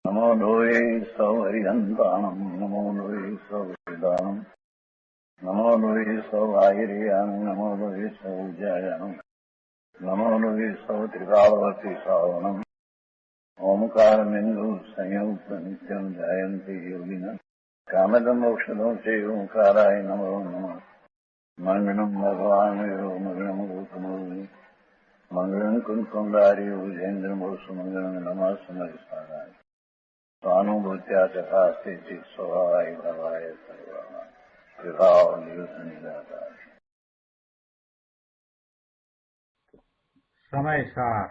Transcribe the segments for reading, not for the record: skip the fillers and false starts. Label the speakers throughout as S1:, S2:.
S1: नमो लोये सौहरिहन्ताणम् नमो लोये सौहृदानम् नमो लोये सौभागिर्यानम् नमो लोये सौजायानम् नमो लोये सौत्रिकावती सावनम् ओंकारमिन्दु संयुक्त नित्यम् जायन्ति योगिनः कामदमोक्षदो चैव ओंकाराय नमो नमः मङ्गलम् भगवान् मङ्गलम् गौतमोऽग्नि मङ्गलम् कुन्कुण्डारि उजेन्द्रमोसुमङ्गलम् नमः समरिसाराय स्वानुभूत्या तथास्ति स्वभावाय भवाय सर्वाः विभाव नियुक्त निराकार।
S2: સમયસાર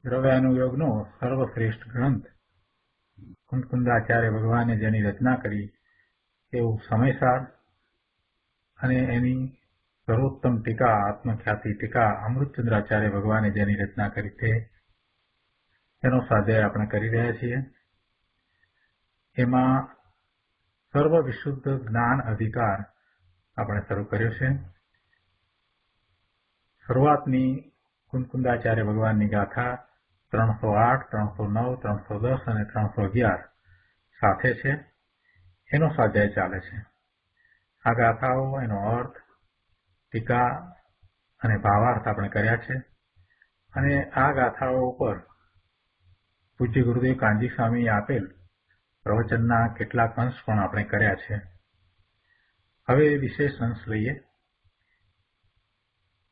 S2: દ્રવ્યાનુયોગનો સર્વશ્રેષ્ઠ ગ્રંથ કુંદકુંદાચાર્ય ભગવાને જેની રચના કરી એવું સમયસાર અને એની સર્વોત્તમ ટીકા આત્મખ્યાતિ ટીકા અમૃતચંદ્રાચાર્ય ભગવાને જેની રચના કરી તેનો સ્વાધ્યાય આપણે કરી રહ્યા છીએ. એમાં સર્વ વિશુદ્ધ જ્ઞાન અધિકાર આપણે શરૂ કર્યો છે. શરૂઆતની કુંદકુંદાચાર્ય ભગવાનની ગાથા 308, 309, 310 અને 311 સાથે છે. એનો સ્વાધ્યાય ચાલે છે. આ ગાથાઓ, એનો અર્થ, ટીકા અને ભાવાર્થ આપણે કર્યા છે. અને આ ગાથાઓ ઉપર પૂજ્ય ગુરુદેવ કાનજી સ્વામીએ આપેલ પ્રવચનના કેટલાક અંશ પણ આપણે કર્યા છે. હવે વિશેષ અંશ લઈએ.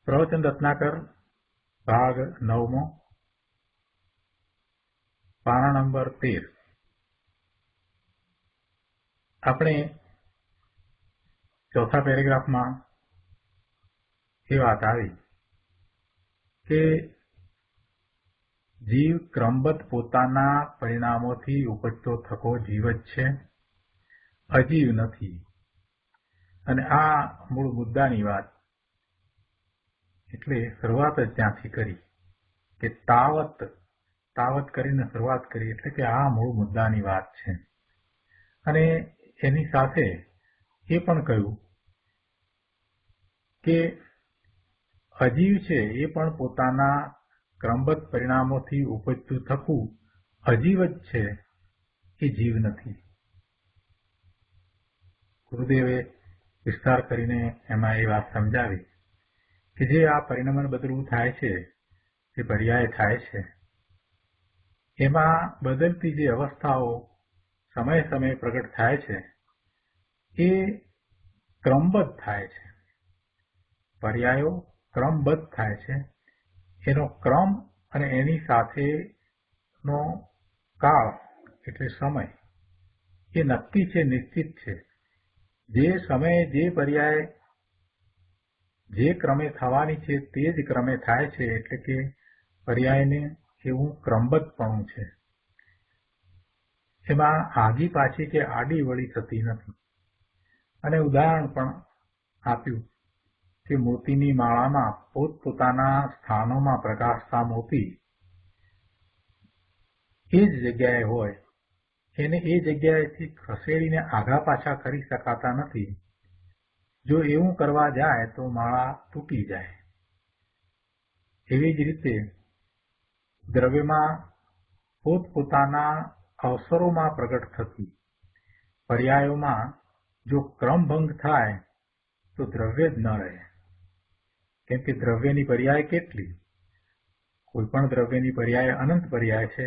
S2: પ્રવચન રત્નાકર ભાગ 9મો, પાના નંબર 13. આપણે ચોથા પેરેગ્રાફમાં એ વાત આવી કે જીવ ક્રમબદ્ધ પોતાના પરિણામોથી ઉપજતો થકો જીવ જ છે, અજીવ નથી. અને આ મૂળ મુદ્દાની વાત એટલે શરૂઆત જ ત્યાંથી કરી કે તાવત કરીને શરૂઆત કરી એટલે કે આ મૂળ મુદ્દાની વાત છે. અને એની સાથે એ પણ કહ્યું કે અજીવ છે એ પણ પોતાના ક્રમબદ્ધ પરિણામોથી ઉપજતું થકું અજીવ જ છે, એ જીવ નથી. ગુરુદેવે વિસ્તાર કરીને એમાં એ વાત સમજાવી કે જે આ પરિણમન બદલવું થાય છે, જે પર્યાય થાય છે, એમાં બદલતી જે અવસ્થાઓ સમયે સમયે પ્રગટ થાય છે એ ક્રમબદ્ધ થાય છે. પર્યાયો ક્રમબદ્ધ થાય છે. એનો ક્રમ અને એની સાથેનો કાળ એટલે સમય એ નક્કી છે, નિશ્ચિત છે. જે સમયે જે પર્યાય જે ક્રમે થવાની છે તે જ ક્રમે થાય છે. એટલે કે પર્યાયને એવું ક્રમબદ્ધપણું છે. એમાં આગી પાછી કે આડી વળી થતી નથી. અને ઉદાહરણ પણ આપ્યું કે મોતીની માળામાં પોતપોતાના સ્થાનોમાં પ્રકાશતા મોતી એ જ જગ્યાએ હોય, એને એ જગ્યાએથી ખસેડીને આઘા પાછા કરી શકાતા નથી. જો એવું કરવા જાય તો માળા તૂટી જાય. એવી જ રીતે દ્રવ્યમાં પોતપોતાના અવસરોમાં પ્રગટ થતી પર્યાયોમાં જો ક્રમભંગ થાય તો દ્રવ્ય જ ન રહે. કેમ કે દ્રવ્યની પર્યાય કેટલી? કોઈ પણ દ્રવ્યની પર્યાય અનંત પર્યાય છે.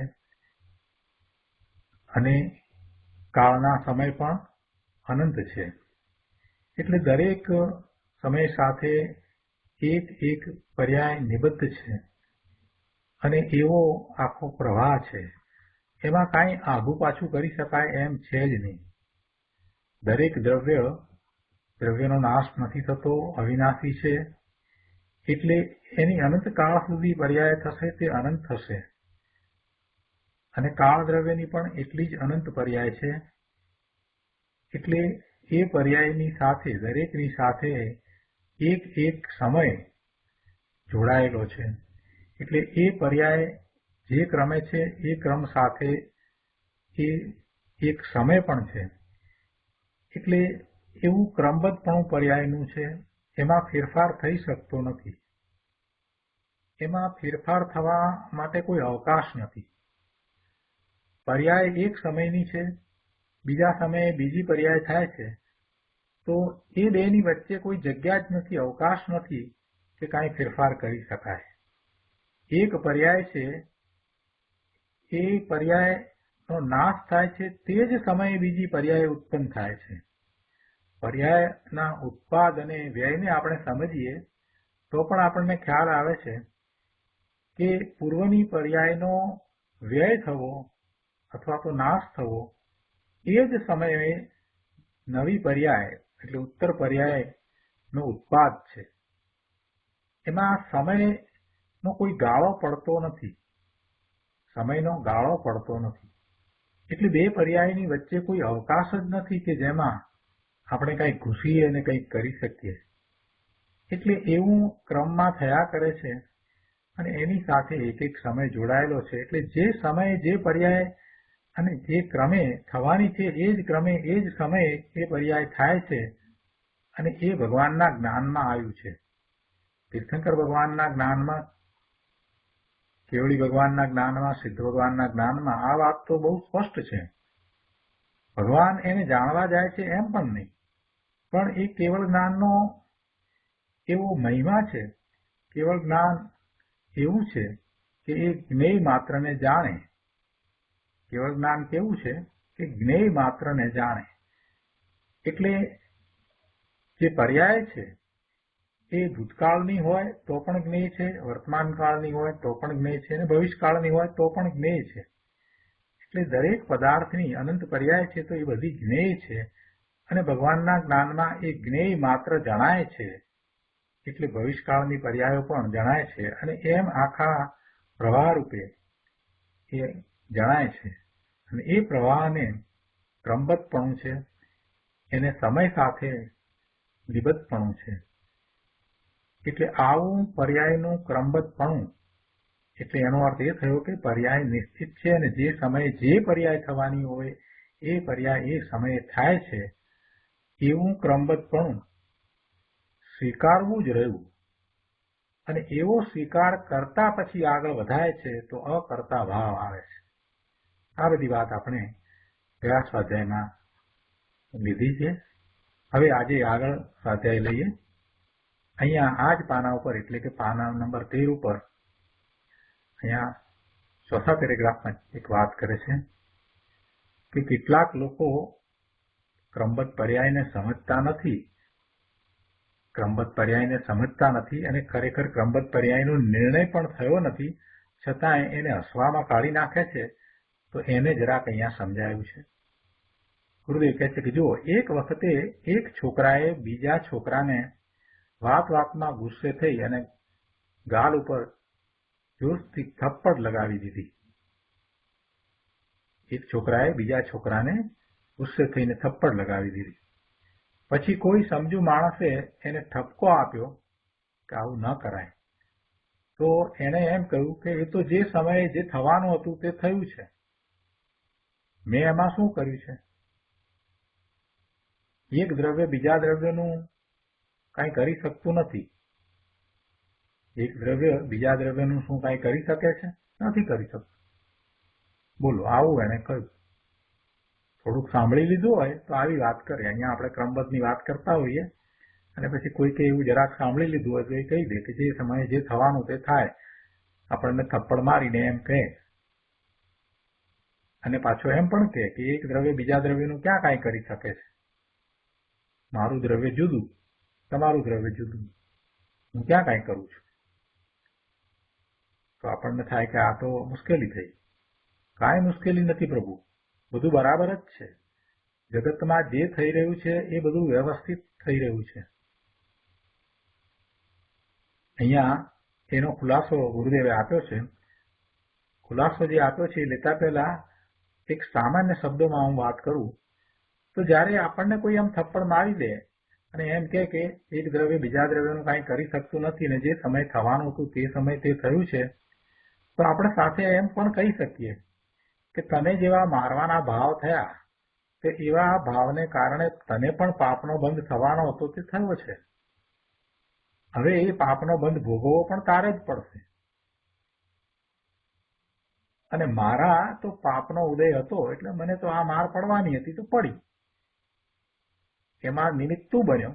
S2: અને કાળના સમય પણ અનંત છે. એટલે દરેક સમય સાથે એક એક પર્યાય નિબદ્ધ છે. અને એવો આખો પ્રવાહ છે. એમાં કાંઈ આઘું પાછું કરી શકાય એમ છે જ નહીં. દરેક દ્રવ્યનો નાશ નથી થતો, અવિનાશી છે. એટલે એની અનંત કાળ સુધી પર્યાય થશે તે અનંત થશે. અને કાળ દ્રવ્યની પણ એટલી જ અનંત પર્યાય છે. એટલે એ પર્યાયની સાથે દરેકની સાથે એક એક સમય જોડાયેલો છે. એટલે એ પર્યાય જે ક્રમે છે એ ક્રમ સાથે એ એક સમય પણ છે. એટલે એવું ક્રમબદ્ધપણું પર્યાયનું છે. એમાં ફેરફાર થઈ શકતો નથી. એમાં ફેરફાર થવા માટે કોઈ અવકાશ નથી. પર્યાય એક સમયની છે, બીજા સમયે બીજી પર્યાય થાય છે, તો એ બેની વચ્ચે કોઈ જગ્યા જ નથી, અવકાશ નથી કે કાંઈ ફેરફાર કરી શકાય. એક પર્યાય છે, એ પર્યાયનો નાશ થાય છે તે જ સમયે બીજી પર્યાય ઉત્પન્ન થાય છે. પર્યાયના ઉત્પાદ અને વ્યયને આપણે સમજીએ તો પણ આપણને ખ્યાલ આવે છે કે પૂર્વની પર્યાયનો વ્યય થવો અથવા તો નાશ થવો એ જ સમયે નવી પર્યાય એટલે ઉત્તર પર્યાયનો ઉત્પાદ છે. એમાં સમયનો કોઈ ગાળો પડતો નથી, સમયનો ગાળો પડતો નથી. એટલે બે પર્યાયની વચ્ચે કોઈ અવકાશ જ નથી કે જેમાં આપણે કંઈક ઘૂસીએ અને કંઈક કરી શકીએ. એટલે એવું ક્રમમાં થયા કરે છે અને એની સાથે એક એક સમય જોડાયેલો છે. એટલે જે સમયે જે પર્યાય અને જે ક્રમે થવાની છે એ જ ક્રમે એ જ સમયે એ પર્યાય થાય છે અને એ ભગવાનના જ્ઞાનમાં આવ્યું છે. તીર્થંકર ભગવાનના જ્ઞાનમાં, કેવળી ભગવાનના જ્ઞાનમાં, સિદ્ધ ભગવાનના જ્ઞાનમાં આ વાત તો બહુ સ્પષ્ટ છે. ભગવાન એને જાણવા જાય છે એમ પણ નહીં, પણ એ કેવળ જ્ઞાનનો એવો મહિમા છે, કેવળ જ્ઞાન એવું છે કે એ જ્ઞેય માત્રને જાણે. કેવળ જ્ઞાન કેવું છે કે જ્ઞેય માત્રને જાણે. એટલે જે પર્યાય છે એ ભૂતકાળની હોય તો પણ જ્ઞેય છે, વર્તમાન કાળની હોય તો પણ જ્ઞેય છે અને ભવિષ્યકાળની હોય તો પણ જ્ઞેય છે. એટલે દરેક પદાર્થની અનંત પર્યાય છે તો એ બધી જ્ઞેય છે અને ભગવાનના જ્ઞાનમાં એ જ્ઞેય માત્ર જણાય છે. એટલે ભવિષ્યકાળની પર્યાયો પણ જણાય છે અને એમ આખા પ્રવાહ રૂપે એ જણાય છે. અને એ પ્રવાહને ક્રમબદ્ધપણું છે, એને સમય સાથે નિબદ્ધપણું છે. એટલે આવું પર્યાયનું ક્રમબદ્ધપણું એટલે એનો અર્થ એ થયો કે પર્યાય નિશ્ચિત છે અને જે સમયે જે પર્યાય થવાની હોય એ પર્યાય એ સમયે થાય છે. એવું ક્રમબદ્ધપણું સ્વીકારવું જ રહ્યું અને એવો સ્વીકાર કરતા પછી આગળ વધાય છે તો અકર્તા ભાવ આવે છે. આ બધી વાત આપણે ગયા સ્વાધ્યાયમાં લીધી છે. હવે આજે આગળ સ્વાધ્યાય લઈએ. અહીંયા આ જ પાના ઉપર એટલે કે પાના નંબર 13 ઉપર અહીંયા ચોથા પેરેગ્રાફમાં એક વાત કરે છે કે કેટલાક લોકો ક્રમબદ્ધ પર્યાયને સમજતા નથી અને ખરેખર ક્રમબદ્ધ પર્યાયનો નિર્ણય પણ થયો નથી, છતાંય એને હસવામાં કાઢી નાખે છે. તો એને જરાક અહીંયા સમજાયું છે. ગુરુદેવ કહે છે કે જુઓ, એક વખતે એક છોકરાએ બીજા છોકરાને વાતમાં ગુસ્સે થઈ અને ગાલ ઉપર જોરથી થપ્પડ લગાવી દીધી. એક છોકરાએ બીજા છોકરાને ગુસ્સે થઈને થપ્પડ લગાવી દીધી. પછી કોઈ સમજુ માણસે એને ઠપકો આપ્યો કે આવું ન કરાય. તો એને એમ કહ્યું કે એ તો જે સમયે જે થવાનું હતું તે થયું છે, મેં એમાં શું કર્યું છે? એક દ્રવ્ય બીજા દ્રવ્યનું કાંઈ કરી શકતું નથી. એક દ્રવ્ય બીજા દ્રવ્યનું શું કાંઈ કરી શકે છે? નથી કરી શકતું. બોલો, આવું એને કહ્યું. થોડુંક સાંભળી લીધું હોય તો આવી વાત કરે. અહીંયા આપણે ક્રમબદ્ધની વાત કરતા હોઈએ અને પછી કોઈકે એવું જરાક સાંભળી લીધું હોય તો એ કહી દે કે જે સમયે જે થવાનું તે થાય. આપણને થપ્પડ મારીને એમ કહે અને પાછો એમ પણ કહે કે એક દ્રવ્ય બીજા દ્રવ્યનું ક્યાં કાંઈ કરી શકે છે? મારું દ્રવ્ય જુદું, તમારું દ્રવ્ય જુદું, હું ક્યાં કાંઈ કરું છું? તો આપણને થાય કે આ તો મુશ્કેલી થઈ. કાંઈ મુશ્કેલી નથી પ્રભુ, બધું બરાબર જ છે. જગતમાં જે થઈ રહ્યું છે એ બધું વ્યવસ્થિત થઈ રહ્યું છે. અહીંયા એનો ખુલાસો ગુરુદેવે આપ્યો છે. ખુલાસો જે આપ્યો છે એ લેતા પહેલા એક સામાન્ય શબ્દોમાં હું વાત કરું તો જ્યારે આપણને કોઈ આમ થપ્પડ મારી દે અને એમ કહે કે એક દ્રવ્ય બીજા દ્રવ્યનું કાંઈ કરી શકતું નથી અને જે સમય થવાનું હતું તે સમય તે થયું છે, તો આપણે સાથે એમ પણ કહી શકીએ કે તને જેવા મારવાના ભાવ થયા તે એવા ભાવને કારણે તને પણ પાપનો બંધ થવાનો હતો તે થયો છે. હવે એ પાપનો બંધ ભોગવવો પણ તારે જ પડશે. અને મારા તો પાપનો ઉદય હતો એટલે મને તો આ માર પડવાની હતી તો પડી. એમાં નિમિત્ત તું બન્યો,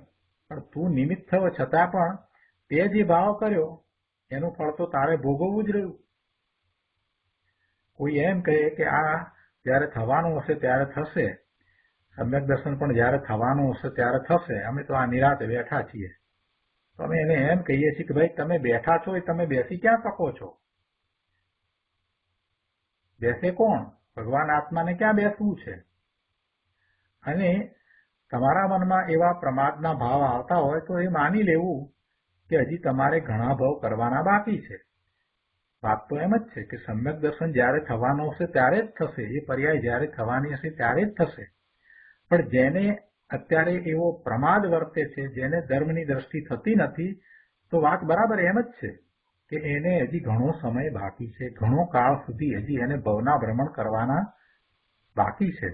S2: પણ તું નિમિત્ત થયો છતાં પણ તે જે ભાવ કર્યો એનું ફળ તો તારે ભોગવવું જ રહ્યું. કોઈ એમ કહે કે આ જયારે થવાનું હશે ત્યારે થશે, સમ્યક દર્શન પણ જયારે થવાનું હશે ત્યારે થશે, અમે તો આ નિરાતે બેઠા છીએ. તો અમે એને એમ કહીએ છીએ કે ભાઈ તમે બેઠા છો એ તમે બેસી ક્યાં શકો છો? બેસે કોણ? ભગવાન આત્માને ક્યાં બેસવું છે? અને તમારા મનમાં એવા પ્રમાદના ભાવ આવતા હોય તો એ માની લેવું કે હજી તમારે ઘણા ભાવ કરવાના બાકી છે. વાત તો એમ જ છે કે સમ્યક દર્શન જયારે થવાનું હશે ત્યારે જ થશે, એ પર્યાય જયારે થવાની હશે ત્યારે જ થશે. પણ જેને અત્યારે એવો પ્રમાદ વર્તે છે, જેને ધર્મની દ્રષ્ટિ થતી નથી, તો વાત બરાબર એમ જ છે કે એને હજી ઘણો સમય બાકી છે, ઘણો કાળ સુધી હજી એને ભવના ભ્રમણ કરવાના બાકી છે.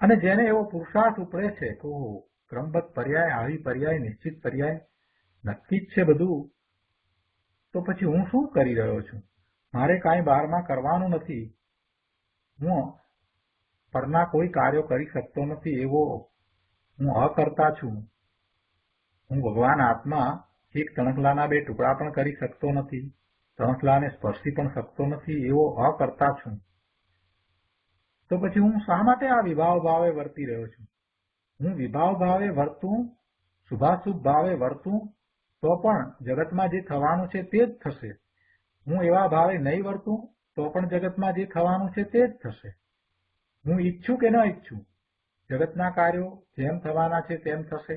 S2: અને જેને એવો પુરુષાર્થ ઉપડે છે કે ક્રમબદ્ધ પર્યાય, આવી પર્યાય, નિશ્ચિત પર્યાય નક્કી જ છે બધું, તો પછી હું શું કરી રહ્યો છું? મારે કાંઈ બહારમાં કરવાનું નથી, હું પરના કોઈ કાર્યો કરી શકતો નથી, એવો હું અકર્તા છું. હું ભગવાન આત્મા એક તણખલાના બે ટુકડા પણ કરી શકતો નથી, તણખલાને સ્પર્શી પણ શકતો નથી, એવો અકર્તા છું. તો પછી હું શા માટે આ વિભાવ ભાવે વર્તી રહ્યો છું? હું વિભાવ ભાવે વર્તું, શુભાશુભ ભાવે વર્તું તો પણ જગતમાં જે થવાનું છે તે જ થશે. હું એવા ભાવે નહીં વર્તું તો પણ જગતમાં જે થવાનું છે તે જ થશે. હું ઈચ્છું કે ન ઈચ્છું, જગતના કાર્યો જેમ થવાના છે તેમ થશે,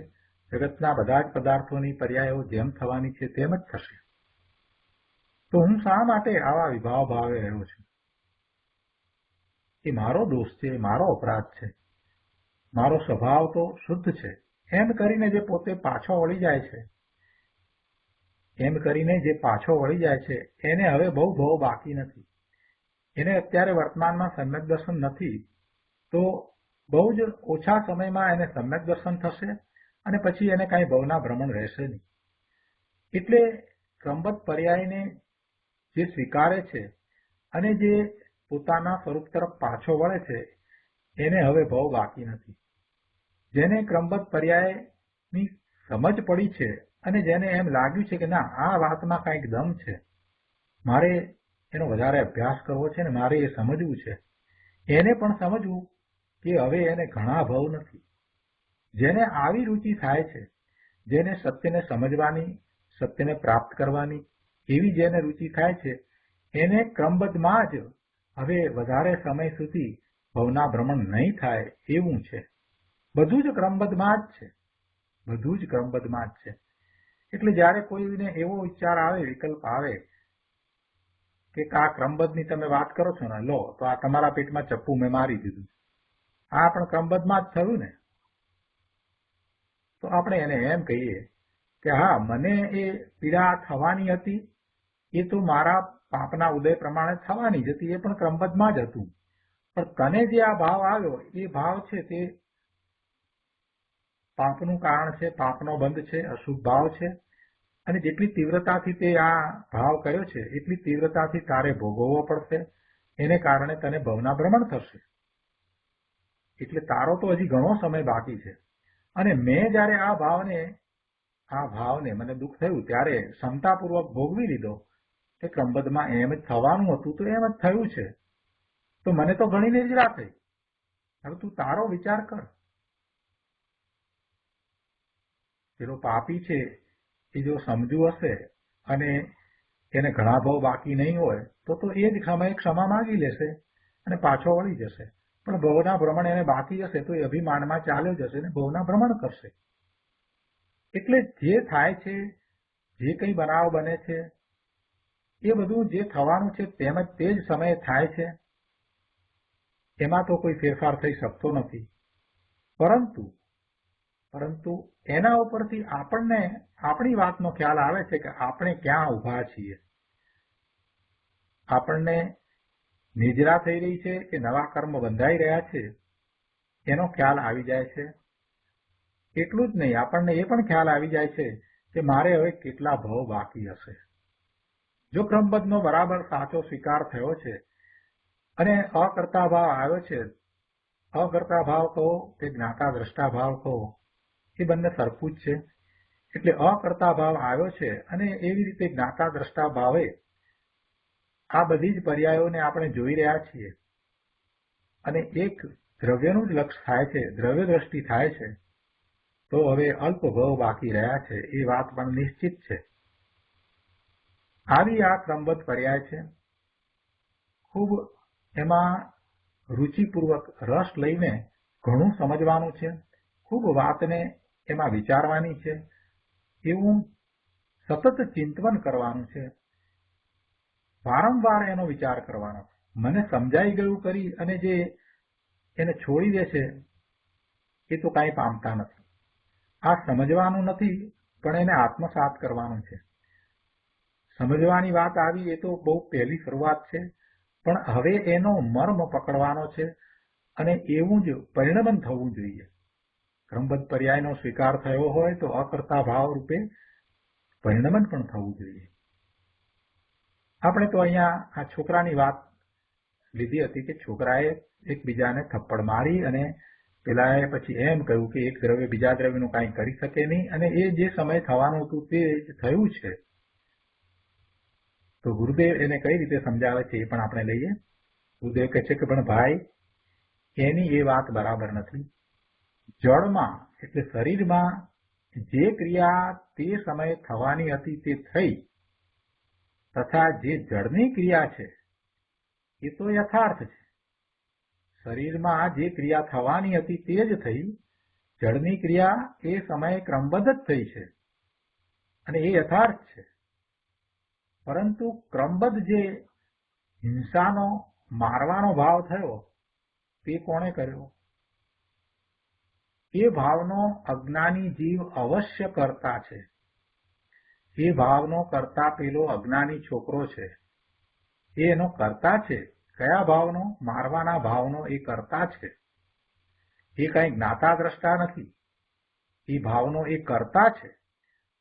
S2: જગતના બધા જ પદાર્થોની પર્યાયો જેમ થવાની છે તેમ જ થશે. તો હું શા માટે આવા વિભાવ ભાવે રહ્યો છું? એ મારો દોષ છે, મારો અપરાધ છે. મારો સ્વભાવ તો શુદ્ધ છે. એમ કરીને જે પોતે પાછો વળી જાય છે, એમ કરીને જે પાછો વળી જાય છે એને હવે બહુ ભવ બાકી નથી. એને અત્યારે વર્તમાનમાં સમ્યક દર્શન નથી, તો બહુ જ ઓછા સમયમાં એને સમ્યક દર્શન થશે અને પછી એને કાંઈ ભવના ભ્રમણ રહેશે નહીં. એટલે ક્રમબદ્ધ પર્યાયને જે સ્વીકારે છે અને જે પોતાના સ્વરૂપ તરફ પાછો વળે છે એને હવે ભવ બાકી નથી. જેને ક્રમબદ્ધ પર્યાયની સમજ પડી છે અને જેને એમ લાગ્યું છે કે ના, આ વાતમાં કાંઈક દમ છે, મારે એનો વધારે અભ્યાસ કરવો છે ને મારે એ સમજવું છે, એને પણ સમજવું કે હવે એને ઘણા ભવ નથી. જેને આવી રુચિ થાય છે, જેને સત્યને સમજવાની, સત્યને પ્રાપ્ત કરવાની એવી જેને રુચિ થાય છે, એને ક્રમબદ્ધમાં જ હવે વધારે સમય સુધી ભવના ભ્રમણ નહીં થાય એવું છે. બધું જ ક્રમબદ્ધમાં જ છે, બધું જ ક્રમબદ્ધમાં જ છે. એટલે જયારે કોઈને એવો વિચાર આવે, વિકલ્પ આવે કે આ ક્રમબદ્ધની તમે વાત કરો છો ને, લો તો આ તમારા પેટમાં ચપ્પુ મેં મારી દીધું, આ પણ ક્રમબદ્ધમાં જ થયું ને, તો આપણે એને એમ કહીએ કે હા, મને એ પીડા થવાની હતી, એ તો મારા પાપના ઉદય પ્રમાણે થવાની જ હતી, એ પણ ક્રમબદ્ધમાં જ હતું. પણ તને જે આ ભાવ આવ્યો એ ભાવ છે તે પાપનું કારણ છે, પાપનો બંધ છે, અશુભ ભાવ છે. અને જેટલી તીવ્રતાથી તે આ ભાવ કર્યો છે એટલી તીવ્રતાથી તારે ભોગવવો પડશે. એને કારણે તને ભવના ભ્રમણ થશે. એટલે તારો તો હજી ઘણો સમય બાકી છે. અને મેં જયારે આ ભાવને મને દુઃખ થયું ત્યારે ક્ષમતાપૂર્વક ભોગવી લીધો કે ક્રમબદ્ધમાં એમ જ થવાનું હતું તો એમ જ થયું છે, તો મને તો ઘણી નિર્જરા થઈ. હવે તું તારો વિચાર કર. પેલો પાપી છે એ જો સમજુ હશે અને એને ઘણા ભાવ બાકી નહીં હોય તો એ જ સમયે ક્ષમા માંગી લેશે અને પાછો વળી જશે. પણ ભવના ભ્રમણ એને બાકી જશે તો એ અભિમાનમાં ચાલ્યો જશે ને ભવના ભ્રમણ કરશે. એટલે જે થાય છે, જે કંઈ બનાવ બને છે, એ બધું જે થવાનું છે તેમજ તે જ સમયે થાય છે. એમાં તો કોઈ ફેરફાર થઈ શકતો નથી. પરંતુ એના ઉપરથી આપણને આપણી વાતનો ખ્યાલ આવે છે કે આપણે ક્યાં ઊભા છીએ. આપણને નિજરા થઈ રહી છે કે નવા કર્મ બંધાઈ રહ્યા છે એનો ખ્યાલ આવી જાય છે. એટલું જ નહીં, આપણને એ પણ ખ્યાલ આવી જાય છે કે મારે હવે કેટલા ભવ બાકી હશે. જો ક્રમબદ્ધનો બરાબર સાચો સ્વીકાર થયો છે અને અકર્તા ભાવ આવ્યો છે, અકર્તા ભાવ કહો કે જ્ઞાતા દ્રષ્ટા ભાવ કહો, એ બંને સરખું જ છે. એટલે અકર્તા ભાવ આવ્યો છે અને એવી રીતે જ્ઞાતા દ્રષ્ટા ભાવે આ બધી જ પર્યાયોને આપણે જોઈ રહ્યા છીએ અને એક દ્રવ્યનું જ લક્ષ થાય છે, દ્રવ્ય દ્રષ્ટિ થાય છે, તો હવે અલ્પ ભાવ બાકી રહ્યા છે એ વાત પણ નિશ્ચિત છે. આવી આ ક્રમબદ્ધ પર્યાય છે. ખૂબ એમાં રુચિપૂર્વક રસ લઈને ઘણું સમજવાનું છે, ખૂબ વાતને એમાં વિચારવાની છે, એવું સતત ચિંતન કરવાનું છે, વારંવાર એનો વિચાર કરવાનો. મને સમજાઈ ગયું કરી અને જે એને છોડી દે છે એ તો કાંઈ પામતા નથી. આ સમજવાનું નથી, પણ એને આત્મસાત કરવાનું છે. સમજવાની વાત આવી એ તો બહુ પહેલી શરૂઆત છે, પણ હવે એનો મર્મ પકડવાનો છે અને એવું જ પરિણમન થવું જોઈએ. ક્રમબદ્ધ પર્યાયનો સ્વીકાર થયો હોય તો અકર્તા ભાવ રૂપે પરિણમન પણ થવું જોઈએ. આપણે તો અહીંયા આ છોકરાની વાત લીધી હતી કે છોકરાએ એકબીજાને થપ્પડ મારી અને પેલાએ પછી એમ કહ્યું કે એક દ્રવ્ય બીજા દ્રવ્યનું કાંઈ કરી શકે નહીં અને એ જે સમય થવાનું હતું તે થયું છે. તો ગુરુદેવ એને કઈ રીતે સમજાવે છે એ પણ આપણે લઈએ. ગુરુદેવ કહે છે કે પણ ભાઈ, એની એ વાત બરાબર નથી. જળમાં એટલે શરીરમાં જે ક્રિયા તે સમયે થવાની હતી તે થઈ, તથા જે જળની ક્રિયા છે એ તો યથાર્થ છે. શરીરમાં જે ક્રિયા થવાની હતી તે જ થઈ. જળની ક્રિયા એ સમયે ક્રમબદ્ધ જ થઈ છે અને એ યથાર્થ છે. પરંતુ ક્રમબદ્ધ જે હિંસાનો મારવાનો ભાવ થયો તે કોણે કર્યો? એ ભાવનો અજ્ઞાની જીવ અવશ્ય કરતા છે. એ ભાવનો કરતા પેલો અજ્ઞાની છોકરો છે, એ એનો કરતા છે. કયા ભાવનો? મારવાના ભાવનો એ કરતા છે. એ કઈ જ્ઞાતા દ્રષ્ટા નથી. એ ભાવનો એ કરતા છે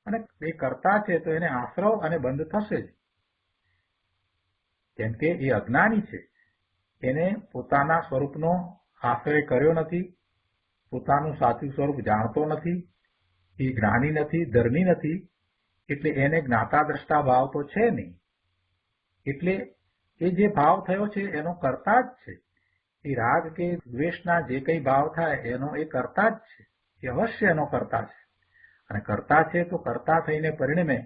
S2: અને એ કરતા છે તો એને આશ્રવ અને બંધ થશે જ. કેમ કે એ અજ્ઞાની છે, એને પોતાના સ્વરૂપનો આશ્રય કર્યો નથી, પોતાનું સાચું સ્વરૂપ જાણતો નથી, એ જ્ઞાની નથી, ધર્મી નથી, એટલે એને જ્ઞાતા દ્રષ્ટા ભાવ તો છે નહીં. એટલે એ જે ભાવ થયો છે એનો કરતા જ છે. એ રાગ કે દ્વેષના જે કઈ ભાવ થાય એનો એ કરતા જ છે. એ અવશ્ય એનો કરતા છે અને કરતા છે તો કરતા થઈને પરિણમે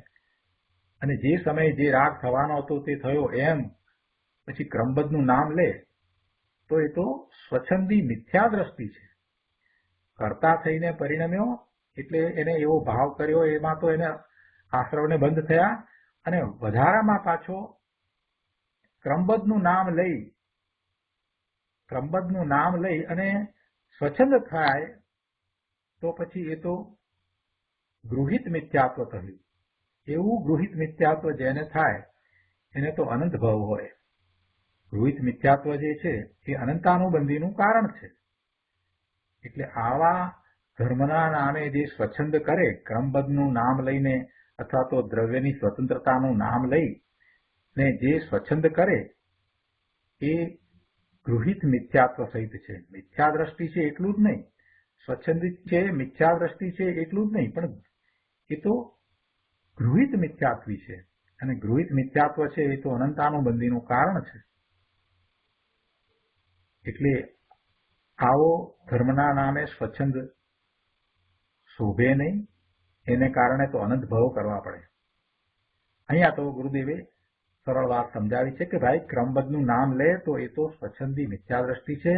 S2: અને જે સમયે જે રાગ થવાનો હતો તે થયો એમ પછી ક્રમબદ્ધનું નામ લે તો એ તો સ્વચ્છંદી મિથ્યા દ્રષ્ટિ છે. કરતા થઈને પરિણમ્યો એટલે એને એવો ભાવ કર્યો, એમાં તો એને આશ્રવને બંધ થયા અને વધારામાં પાછો ક્રમબદ્ધનું નામ લઈ અને સ્વચ્છંદ થાય તો પછી એ તો ગૃહિત મિથ્યાત્વ થયું. એવું ગૃહિત મિથ્યાત્વ જેને થાય એને તો અનંત ભાવ હોય. ગૃહિત મિથ્યાત્વ જે છે એ અનંતાનુબંધીનું કારણ છે. એટલે આવા ધર્મના નામે જે સ્વચ્છંદ કરે, ક્રમબદ્ધનું નામ લઈને અથવા તો દ્રવ્યની સ્વતંત્રતાનું નામ લઈ ને જે સ્વચ્છંદ કરે એ ગૃહિત મિથ્યાત્વ સહિત છે. મિથ્યા દ્રષ્ટિ છે એટલું જ નહીં, સ્વચ્છંદિત છે, મિથ્યા દ્રષ્ટિ છે એટલું જ નહીં, પણ એ તો ગૃહિત મિથ્યાત્વી છે અને ગૃહિત મિથ્યાત્વ છે એ તો અનંતાનુબંધીનું કારણ છે. એટલે આવો ધર્મના નામે સ્વચ્છંદ શોભે નહીં, એને કારણે તો અનંત ભાવ કરવા પડે. અહીંયા તો ગુરુદેવે સરળ વાત સમજાવી છે કે ભાઈ ક્રમબદ્ધનું નામ લે તો એ તો સ્વચ્છંદી મિથ્યા દ્રષ્ટિ છે.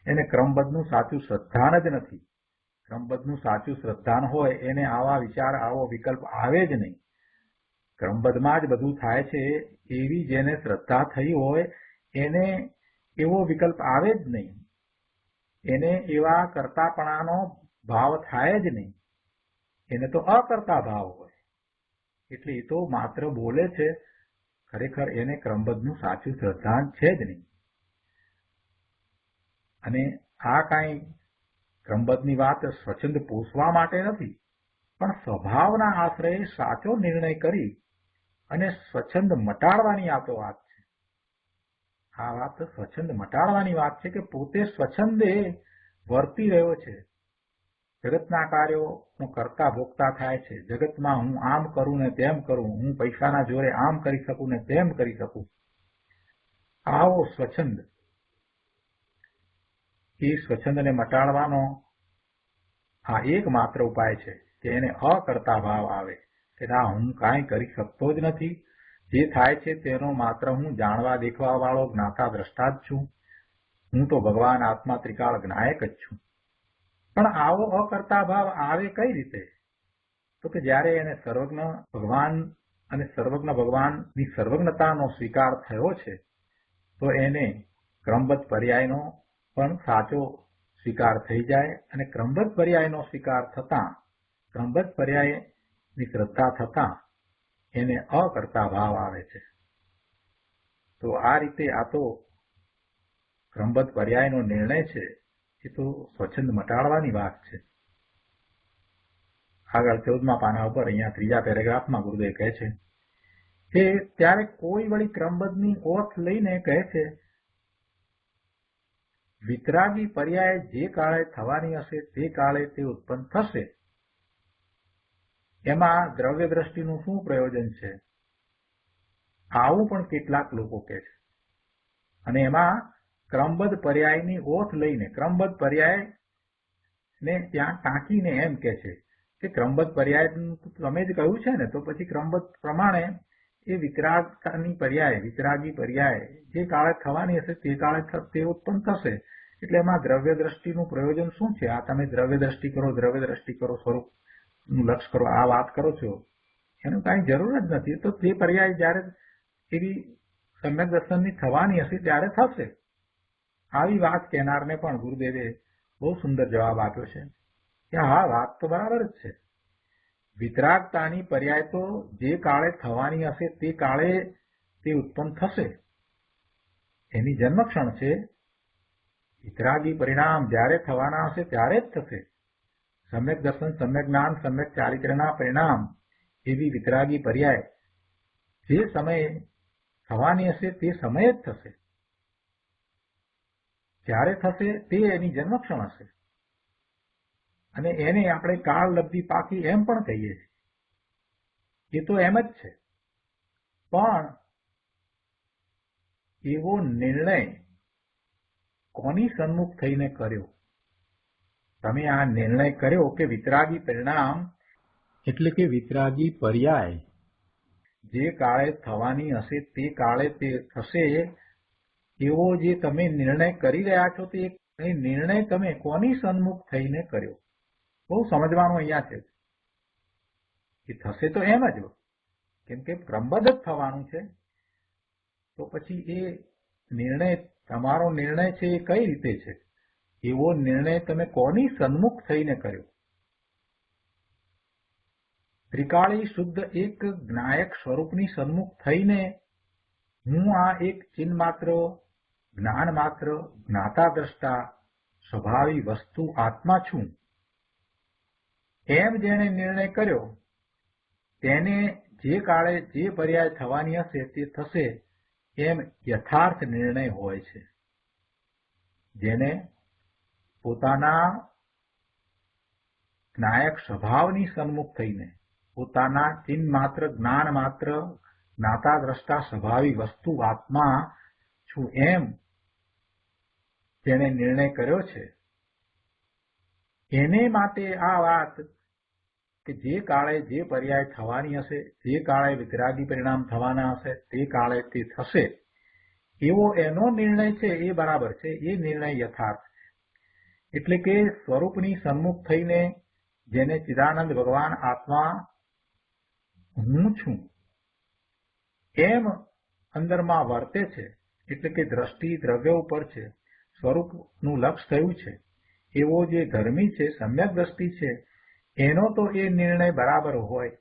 S2: એને ક્રમબદ્ધનું સાચું શ્રદ્ધાન જ નથી. ક્રમબદ્ધનું સાચું શ્રદ્ધાન હોય એને આવા વિચાર, આવો વિકલ્પ આવે જ નહીં. ક્રમબદ્ધમાં જ બધું થાય છે એવી જેને શ્રદ્ધા થઈ હોય એને એવો વિકલ્પ આવે જ નહીં. એને એવા કરતાપણાનો ભાવ થાય જ નહીં. એને તો અકર્તા ભાવ હોય. એટલે એ તો માત્ર બોલે છે, ખરેખર એને ક્રમબદ્ધનું સાચું શ્રદ્ધાન છે જ નહીં. અને આ કાંઈ ક્રમબદ્ધની વાત સ્વચ્છંદ પોષવા માટે નથી, પણ સ્વભાવના આશ્રયે સાચો નિર્ણય કરી અને સ્વચ્છંદ મટાડવાની આ તો વાત છે. આ વાત સ્વચ્છંદ મટાડવાની વાત છે કે પોતે સ્વચ્છંદે વર્તી રહ્યો છે. જગતના કાર્યોનો કરતા ભોગતા થાય છે. જગતમાં હું આમ કરું ને તેમ કરું, હું પૈસાના જોરે આમ કરી શકું ને તેમ કરી શકું. આવો સ્વચ્છંદ, એ સ્વચ્છંદને મટાડવાનો આ એકમાત્ર ઉપાય છે કે એને અકર્તા ભાવ આવે કે ના, હું કાંઈ કરી શકતો જ નથી. જે થાય છે તેનો માત્ર હું જાણવા દેખવા વાળો જ્ઞાતા દ્રષ્ટા જ છું. હું તો ભગવાન આત્મા ત્રિકાળ જ્ઞાયક જ છું. પણ આવો અકર્તા ભાવ આવે કઈ રીતે? તો કે જ્યારે એને સર્વજ્ઞ ભગવાન અને સર્વજ્ઞ ભગવાનની સર્વજ્ઞતાનો સ્વીકાર થયો છે, તો એને ક્રમબદ્ધ પર્યાયનો પણ સાચો સ્વીકાર થઈ જાય. અને ક્રમબદ્ધ પર્યાયનો સ્વીકાર થતાં, ક્રમબદ્ધ પર્યાયની શ્રદ્ધા થતાં એને અકર્તા ભાવ આવે છે. તો આ રીતે આ તો ક્રમબદ્ધ પર્યાયનો નિર્ણય છે. એ તો સ્વચ્છંદ મટાડવાની વાત છે. આગળ 14મા પાના ઉપર અહીંયા 3જા પેરેગ્રાફમાં ગુરુદેવ કહે છે કે ત્યારે કોઈ વળી ક્રમબદ્ધની ઓથ લઈને કહે છે, વિતરાગી પર્યાય જે કાળે થવાની હશે તે કાળે તે ઉત્પન્ન થશે. એમાં દ્રવ્ય દ્રષ્ટિનું શું પ્રયોજન છે? આવું પણ કેટલાક લોકો કહે છે. અને એમાં ક્રમબદ્ધ પર્યાયની ઓથ લઈને, ક્રમબદ્ધ પર્યાયને ત્યાં ટાંકીને એમ કહે છે કે ક્રમબદ્ધ પર્યાય તમે જ કહ્યું છે ને, તો પછી ક્રમબદ્ધ પ્રમાણે એ વિતરાગની પર્યાય, વિતરાગી પર્યાય જે કાળે થવાની હશે તે કાળે તે ઉત્પન્ન થશે. એટલે એમાં દ્રવ્ય દ્રષ્ટિનું પ્રયોજન શું છે? આ તમે દ્રવ્ય દ્રષ્ટિ કરો, સ્વરૂપનું લક્ષ કરો, આ વાત કરો છો, એનું કાંઈ જરૂર જ નથી. તો તે પર્યાય જ્યારે એવી સમ્યક દર્શનની થવાની હશે ત્યારે થશે. આવી વાત કહેનારને પણ ગુરુદેવે બહુ સુંદર જવાબ આપ્યો છે કે હા, વાત તો બરાબર જ છે. વિતરાગતાની પર્યાય તો જે કાળે થવાની હશે તે કાળે તે ઉત્પન્ન થશે. એની જન્મક્ષણ છે. વિતરાગી પરિણામ જ્યારે થવાના હશે ત્યારે જ થશે. સમ્યક દર્શન, સમ્યક જ્ઞાન, સમ્યક ચારિત્ર્યના પરિણામ એવી વિતરાગી પર્યાય જે સમયે થવાની હશે તે સમયે જ થશે. જ્યારે થશે તે એની જન્મક્ષણ હશે. અને એને આપણે કાળ લબ્ધી પાકી એમ પણ કહીએ છીએ. એ તો એમ જ છે. પણ એવો નિર્ણય કોની સન્મુખ થઈને કર્યો? તમે આ નિર્ણય કર્યો કે વિતરાગી પરિણામ એટલે કે વિતરાગી પર્યાય જે કાળે થવાની હશે તે કાળે તે થશે, એવો જે તમે નિર્ણય કરી રહ્યા છો તે નિર્ણય તમે કોની સન્મુખ થઈને કર્યો? બહુ સમજવાનું અહીંયા છે. એ થશે તો એમ જ, કેમ કે ક્રમબદ્ધ જ થવાનું છે. તો પછી એ નિર્ણય, તમારો નિર્ણય છે એ કઈ રીતે છે? એવો નિર્ણય તમે કોની સન્મુખ થઈને કર્યો? ત્રિકાળી શુદ્ધ એક જ્ઞાયક સ્વરૂપની સન્મુખ થઈને હું આ એક ચિહ્ન માત્ર, જ્ઞાન માત્ર, જ્ઞાતા દ્રષ્ટા, સ્વભાવી વસ્તુ આત્મા છું, એમ જેણે નિર્ણય કર્યો તેને જે કાળે જે પર્યાય થવાની હશે તે થશે એમ યથાર્થ નિર્ણય હોય છે. જેને પોતાના જ્ઞાયક સ્વભાવની સન્મુખ થઈને, પોતાના ચિહ્ન માત્ર, જ્ઞાન માત્ર, જ્ઞાતા દ્રષ્ટા, સ્વભાવી વસ્તુ આત્મા છું એમ જેને નિર્ણય કર્યો છે, એને માટે આ વાત કે જે કાળે જે પર્યાય થવાની હશે, જે કાળે વિતરાગી પરિણામ થવાના હશે તે કાળે તે થશે, એવો એનો નિર્ણય છે એ બરાબર છે. એ નિર્ણય યથાર્થ છે. એટલે કે સ્વરૂપની સન્મુખ થઈને જેને ચિદાનંદ ભગવાન આત્મા હું છું એમ અંદરમાં વર્તે છે, એટલે કે દ્રષ્ટિ દ્રવ્ય ઉપર છે, સ્વરૂપનું લક્ષ થયું છે, એવો જે ધર્મી છે, સમ્યક દ્રષ્ટિ છે, એનો તો એ નિર્ણય બરાબર હોય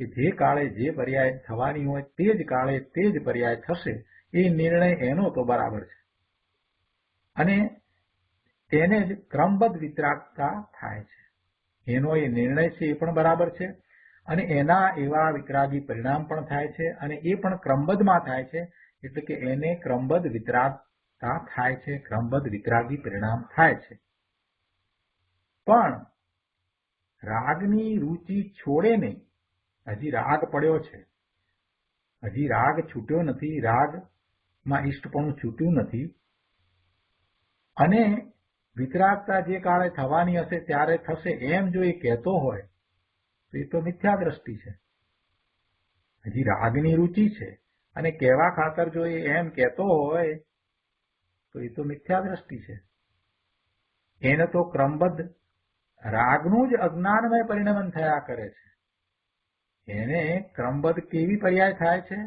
S2: કે જે કાળે જે પર્યાય થવાની હોય તે જ કાળે તે જ પર્યાય થશે. એ નિર્ણય એનો તો બરાબર છે. અને તેને જ ક્રમબદ્ધ વિતરાગતા થાય છે. એનો એ નિર્ણય છે એ પણ બરાબર છે. અને એના એવા વિતરાગી પરિણામ પણ થાય છે, અને એ પણ ક્રમબદ્ધમાં થાય છે, એટલે કે એને ક્રમબદ્ધ વિતરાગતા થાય છે, ક્રમબદ્ધ વિતરાગી પરિણામ થાય છે. પણ રાગની રુચિ છોડે નહીં. હજી રાગ પડ્યો છે, હજી રાગ છૂટ્યો નથી, રાગમાં ઈષ્ટપણું છૂટ્યું નથી, અને વિતરાગતા જે કાળે થવાની હશે ત્યારે થશે એમ જો એ કહેતો હોય તો એ તો મિથ્યા દ્રષ્ટિ છે. હજી રાગની રુચિ છે અને કહેવા ખાતર જો એ એમ કહેતો હોય તો એ તો મિથ્યા દ્રષ્ટિ છે. એને તો ક્રમબદ્ધ રાગનું જ અજ્ઞાનમય પરિણમન થયા કરે છે. એને ક્રમબદ્ધ કેવી પર્યાય થાય છે?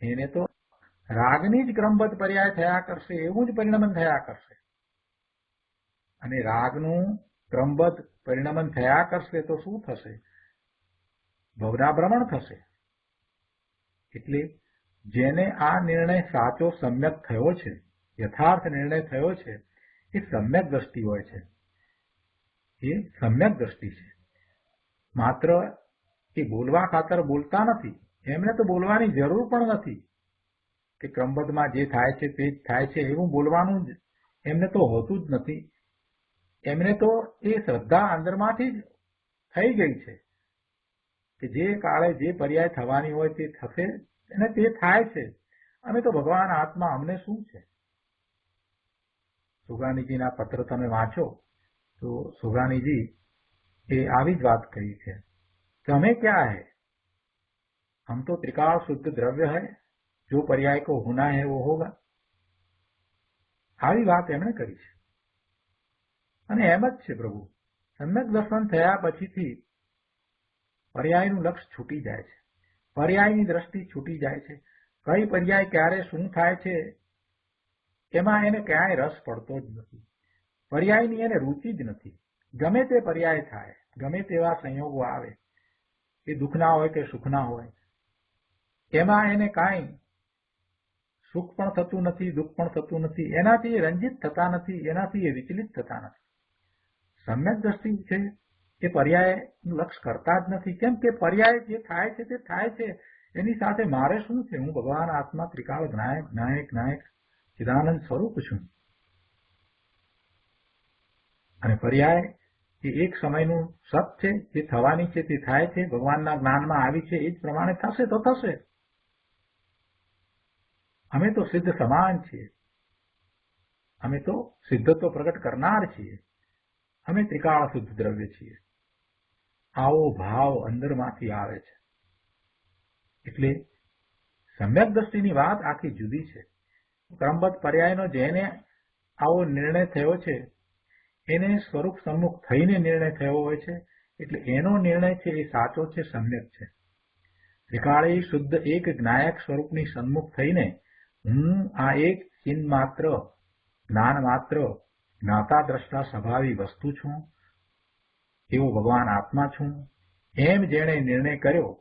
S2: એને તો રાગની જ ક્રમબદ્ધ પર્યાય થયા કરશે, એવું જ પરિણમન થયા કરશે. અને રાગનું ક્રમબદ્ધ પરિણમન થયા કરશે તો શું થશે? ભવના ભ્રમણ થશે. એટલે જેને આ નિર્ણય સાચો સમ્યક થયો છે, યથાર્થ નિર્ણય થયો છે, એ સમ્યક દ્રષ્ટિ હોય છે. એ સમ્યક દ્રષ્ટિ છે. માત્ર એ બોલવા ખાતર બોલતા નથી. એમને તો બોલવાની જરૂર પણ નથી કે ક્રમબદ્ધમાં જે થાય છે તે જ થાય છે એવું બોલવાનું જ એમને તો હોતું જ નથી. એમને તો એ શ્રદ્ધા અંદરમાંથી જ થઈ ગઈ છે કે જે કાળે જે પર્યાય થવાની હોય તે થશે અને તે થાય છે. અમે તો ભગવાન આત્મા, અમને શું છે? સુગાનીજીના પત્ર તમે વાંચો તો સુગાનીજી એ આવી જ વાત કહી છે कि हमें क्या है, हम तो त्रिकाल शुद्ध द्रव्य है, जो पर्याय को होना है वो होगा. આવી વાત એમણે કરી છે. અને એમ જ છે પ્રભુ. સમ્યક દર્શન થયા પછીથી પર્યાયનું લક્ષ છૂટી જાય છે, પર્યાયની દ્રષ્ટિ છૂટી જાય છે. કઈ પર્યાય ક્યારે શું થાય છે એમાં એને ક્યાંય રસ પડતો જ નથી. પર્યાયની એને રુચિ જ નથી. ગમે તે પર્યાય થાય, ગમે તેવા સંયોગો આવે, એ દુઃખના હોય કે સુખના હોય, એમાં એને કાંઈ સુખ પણ થતું નથી, દુઃખ પણ થતું નથી. એનાથી એ રંજિત થતા નથી, એનાથી એ વિચલિત થતા નથી. સમ્યક દ્રષ્ટિ છે એ પર્યાયનું લક્ષ કરતા જ નથી. કેમ કે પર્યાય જે થાય છે તે થાય છે, એની સાથે મારે શું છે? હું ભગવાન આત્મા ત્રિકાળ જ્ઞાયક નાયક નાયક ચિદાનંદ સ્વરૂપ છું. અને પર્યાય એ એક સમયનું સત છે, જે થવાની છે તે થાય છે, ભગવાનના જ્ઞાનમાં આવી છે એ જ પ્રમાણે થશે તો થશે. અમે તો સિદ્ધ સમાન છીએ, અમે તો સિદ્ધત્વ પ્રગટ કરનાર છીએ, અમે ત્રિકાળ શુદ્ધ દ્રવ્ય છીએ. આવો ભાવ અંદરમાંથી આવે છે. એટલે સમ્યક દ્રષ્ટિની વાત આખી જુદી છે. ક્રમબદ્ધ પર્યાયનો જેને આવો નિર્ણય થયો છે એને સ્વરૂપ સન્મુખ થઈને નિર્ણય થયો હોય છે, એટલે એનો નિર્ણય છે એ સાચો છે, સમ્યક છે. ત્રિકાળી શુદ્ધ એક જ્ઞાયક સ્વરૂપની સન્મુખ થઈને હું આ એક ચિહ્ન માત્ર, જ્ઞાન માત્ર, જ્ઞાતા દ્રષ્ટા સ્વભાવી વસ્તુ છું, એવો ભગવાન આત્મા છું, એમ જેણે નિર્ણય કર્યો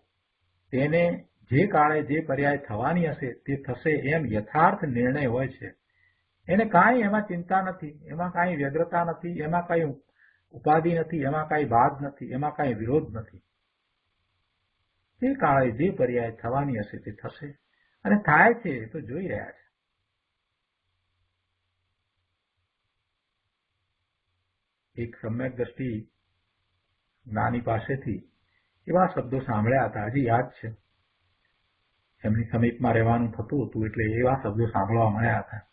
S2: તેને જે કાળે જે પર્યાય થવાની હશે તે થશે એમ યથાર્થ નિર્ણય હોય છે. એને કાંઈ એમાં ચિંતા નથી, એમાં કાંઈ વ્યગ્રતા નથી, એમાં કાંઈ ઉપાધિ નથી, એમાં કાંઈ બાદ નથી, એમાં કાંઈ વિરોધ નથી. તે કાળે જે પર્યાય થવાની હશે તે થશે, અને થાય છે તો જોઈ રહ્યા છે. એક સમ્યક દ્રષ્ટિ જ્ઞાની પાસેથી એવા શબ્દો સાંભળ્યા હતા, હજી યાદ છે. એમની સમીપમાં રહેવાનું થતું હતું એટલે એવા શબ્દો સાંભળવા મળ્યા હતા.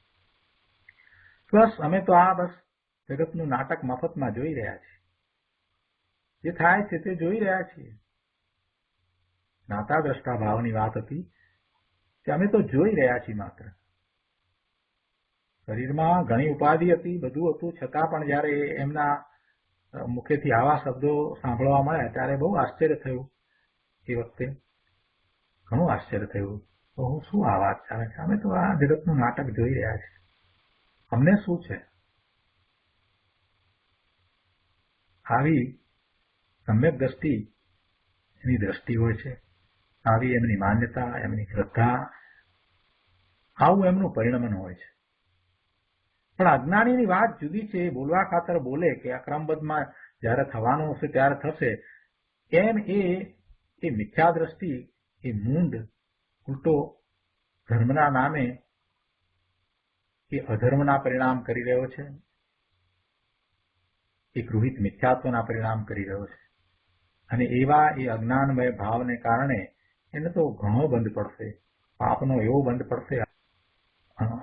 S2: બસ અમે તો આ બસ જગતનું નાટક મફતમાં જોઈ રહ્યા છીએ. જે થાય છે તે જોઈ રહ્યા છીએ. જ્ઞાતા દ્રષ્ટા ભાવની વાત હતી કે અમે તો જોઈ રહ્યા છીએ માત્ર. શરીરમાં ઘણી ઉપાધિ હતી, બધું હતું, છતાં પણ જયારે એમના મુખેથી આવા શબ્દો સાંભળવા મળ્યા ત્યારે બહુ આશ્ચર્ય થયું. એ વખતે ઘણું આશ્ચર્ય થયું. તો હું શું આ વાત ચાલે છે? અમે તો આ જગતનું નાટક જોઈ રહ્યા છીએ, અમને શું છે? આવી સમ્યક દ્રષ્ટિ એની દ્રષ્ટિ હોય છે, આવી એમની માન્યતા, એમની શ્રદ્ધા, આવું એમનું પરિણમન હોય છે. પણ અજ્ઞાનીની વાત જુદી છે. બોલવા ખાતર બોલે કે અક્રમબદ્ધમાં જયારે થવાનું હશે ત્યારે થશે, એમ એ મિથ્યા દ્રષ્ટિ, એ મૂંડ ઉલટો ધર્મના નામે એ અધર્મના પરિણામ કરી રહ્યો છે, એ ગૃહિત મિથ્યાત્વના પરિણામ કરી રહ્યો છે. અને એવા એ અજ્ઞાનમય ભાવને કારણે એને તો ઘણો બંધ પડશે, પાપનો એવો બંધ પડશે,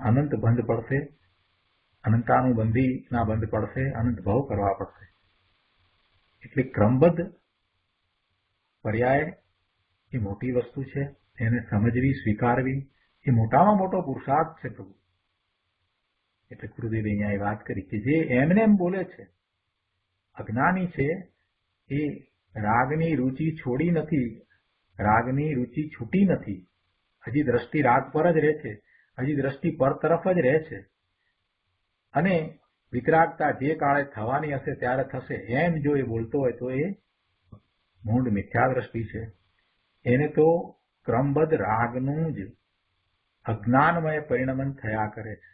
S2: અનંત બંધ પડશે, અનંતાનુબંધીના બંધ પડશે, અનંત ભાવ કરવા પડશે. એટલે ક્રમબદ્ધ પર્યાય એ મોટી વસ્તુ છે, એને સમજવી, સ્વીકારવી એ મોટામાં મોટો પુરુષાર્થ છે પ્રભુ. એટલે ગુરુદેવે અહીંયા એ વાત કરી કે જે એમને એમ બોલે છે, અજ્ઞાની છે, એ રાગની રુચિ છોડી નથી, રાગની રુચિ છૂટી નથી, હજી દ્રષ્ટિ રાગ પર જ રહે છે, હજી દ્રષ્ટિ પર તરફ જ રહે છે. અને વિતરાગતા જે કાળે થવાની હશે ત્યારે થશે એમ જો એ બોલતો હોય તો એ મૂળ મિથ્યા દ્રષ્ટિ છે. એને તો ક્રમબદ્ધ રાગનું જ અજ્ઞાનમય પરિણમન થયા કરે છે.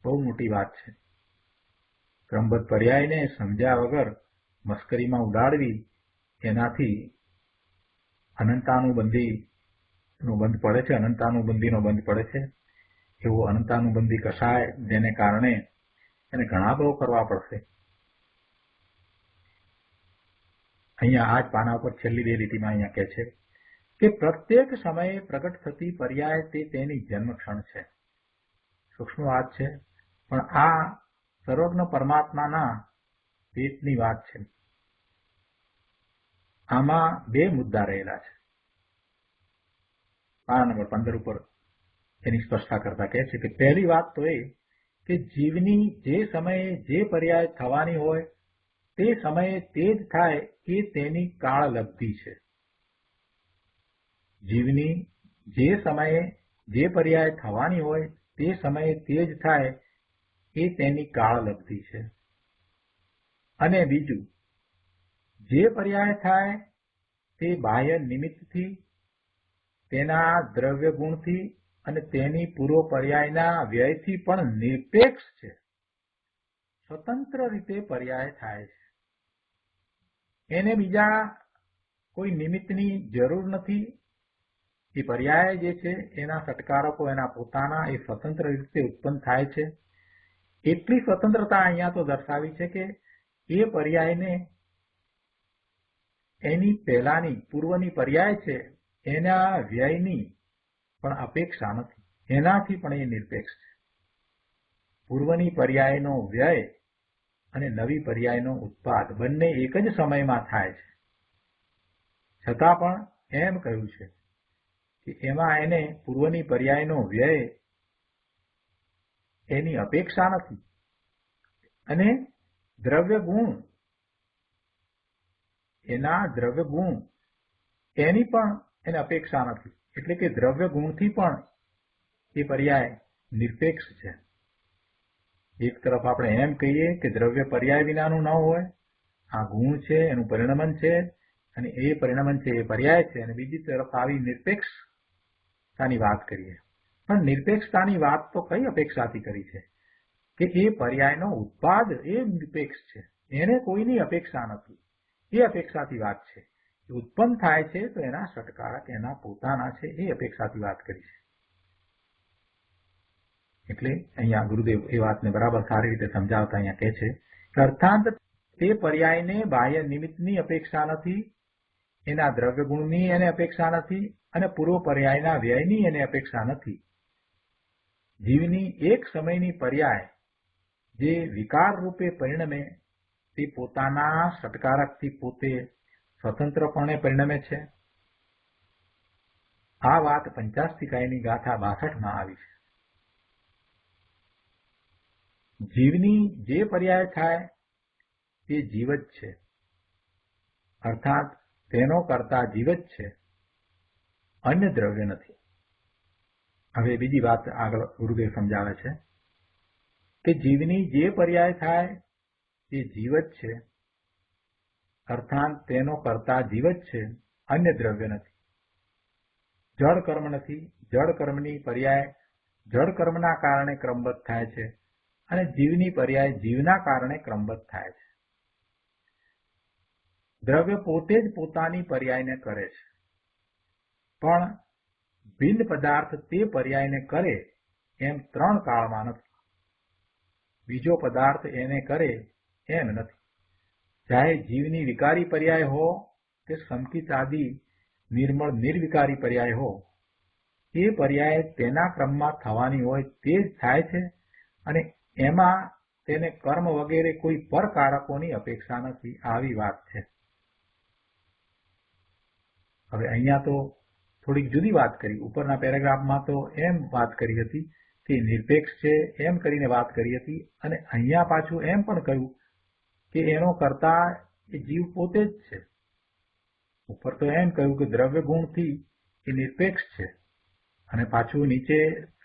S2: બહુ મોટી વાત છે. ક્રમબદ્ધ પર્યાયને સમજ્યા વગર મસ્કરીમાં ઉડાડવી, એનાથી અનંતાનુબંધીનો બંધ પડે છે, અનંતાનુબંધીનો બંધ પડે છે. એવો અનંતાનુબંધી કસાય જેને કારણે એને ઘણા બહુ કરવા પડશે. અહીંયા આ જ પાના ઉપર છેલ્લી 2 લીટીમાં અહીંયા કહે છે કે પ્રત્યેક સમયે પ્રગટ થતી પર્યાય તે તેની જન્મક્ષણ છે. સૂક્ષ્મ વાત છે, પણ આ સર્વજ્ઞ પરમાત્માના પેટની વાત છે. આમાં 2 મુદ્દા રહેલા છે. પાના નંબર 15 ઉપર એની સ્પષ્ટતા કરતા કહે છે કે પહેલી વાત તો એ કે જીવની જે સમયે જે પર્યાય થવાની હોય તે સમયે તે જ થાય એ તેની કાળલબ્ધિ છે. જીવની જે સમયે જે પર્યાય થવાની હોય તે સમયે તે જ થાય એ તેની કાળલબ્ધિ છે. અને બીજું, જે પર્યાય થાય તે બાહ્ય નિમિત્તથી, તેના દ્રવ્ય ગુણથી અને તેની પૂર્વ પર્યાયના વ્યયથી પણ નિરપેક્ષ છે. સ્વતંત્ર રીતે પર્યાય થાય છે. એને બીજા કોઈ નિમિત્તની જરૂર નથી. એ પર્યાય જે છે એના સટકારકો એના પોતાના એ સ્વતંત્ર રીતે ઉત્પન્ન થાય છે. એટલી સ્વતંત્રતા અહીંયા તો દર્શાવી છે કે એ પર્યાયને એની પહેલાની પૂર્વની પર્યાય છે એના વ્યયની પણ અપેક્ષા નથી. એનાથી પણ એ નિરપેક્ષ છે. પૂર્વની પર્યાયનો વ્યય અને નવી પર્યાયનો ઉત્પાદ બંને એક જ સમયમાં થાય છે. છતાં પણ એમ કહ્યું છે કે એમાં એને પૂર્વની પર્યાયનો વ્યય એની અપેક્ષા નથી. અને દ્રવ્ય ગુણ, એના દ્રવ્ય ગુણ એની પણ એને અપેક્ષા નથી. એટલે કે દ્રવ્ય ગુણથી પણ એ પર્યાય નિરપેક્ષ છે. એક તરફ આપણે એમ કહીએ કે દ્રવ્ય પર્યાય વિનાનું ન હોય, આ ગુણ છે એનું પરિણમન છે અને એ પરિણમન છે એ પર્યાય છે. અને બીજી તરફ આવી નિરપેક્ષતાની વાત કરીએ. પણ નિરપેક્ષતાની વાત તો કઈ અપેક્ષાથી કરી છે કે એ પર્યાયનો ઉત્પાદ એ નિરપેક્ષ છે, એને કોઈની અપેક્ષા નથી. એ અપેક્ષાથી વાત છે. ઉત્પન્ન થાય છે તો એના સટકારક એના પોતાના છે, એ અપેક્ષાથી વાત કરી છે. એટલે અહીંયા ગુરુદેવ એ વાતને બરાબર સારી રીતે સમજાવતા અહીંયા કહે છે કે અર્થાંત તે પર્યાયને બાહ્ય નિમિત્તની અપેક્ષા નથી, એના દ્રવ્ય ગુણની એને અપેક્ષા નથી અને પૂર્વ પર્યાયના વ્યયની એને અપેક્ષા નથી. જીવની એક સમયની પર્યાય જે વિકાર રૂપે પરિણમે તે પોતાના સટકારકથી પોતે સ્વતંત્રપણે પરિણમે છે. આ વાત પંચાસ્તિકાયની ગાથા 62માં આવી છે. જીવની જે પર્યાય થાય તે જીવ જ છે, અર્થાત તેનો કરતા જીવ જ છે, અન્ય દ્રવ્ય નથી. હવે બીજી વાત આગળ ગુરુદેવ સમજાવે છે કે જીવની જે પર્યાય થાય તે જીવ જ છે, અર્થાત તેનો કરતા જીવ જ છે, અન્ય દ્રવ્ય નથી. જળ કર્મ નથી. જળ કર્મની પર્યાય જળ કર્મના કારણે ક્રમબદ્ધ થાય છે અને જીવની પર્યાય જીવના કારણે ક્રમબદ્ધ થાય છે. દ્રવ્ય પોતે જ પોતાની પર્યાયને કરે છે, પણ ભિન્ન પદાર્થ તે પર્યાયને કરે એમ ત્રણ કાળમાં નથી. બીજો પદાર્થ એને કરે એમ નથી. ચાહે જીવની વિકારી પર્યાય હો કે સંકિત આદિ નિર્મળ નિર્વિકારી પર્યાય હો, એ પર્યાય તેના ક્રમમાં થવાની હોય તે જ થાય છે, અને એમાં તેને કર્મ વગેરે કોઈ પરકારકોની અપેક્ષા નથી. આવી વાત છે. હવે અહીંયા તો થોડીક જુદી વાત કરી. ઉપરના પેરેગ્રાફમાં તો એમ વાત કરી હતી કે નિરપેક્ષ છે એમ કરીને વાત કરી હતી, અને અહીંયા પાછું એમ પણ કહ્યું કે એનો કરતા એ જીવ પોતે જ છે. ઉપર તો એમ કહ્યું કે દ્રવ્ય ગુણથી એ નિરપેક્ષ છે, અને પાછું નીચે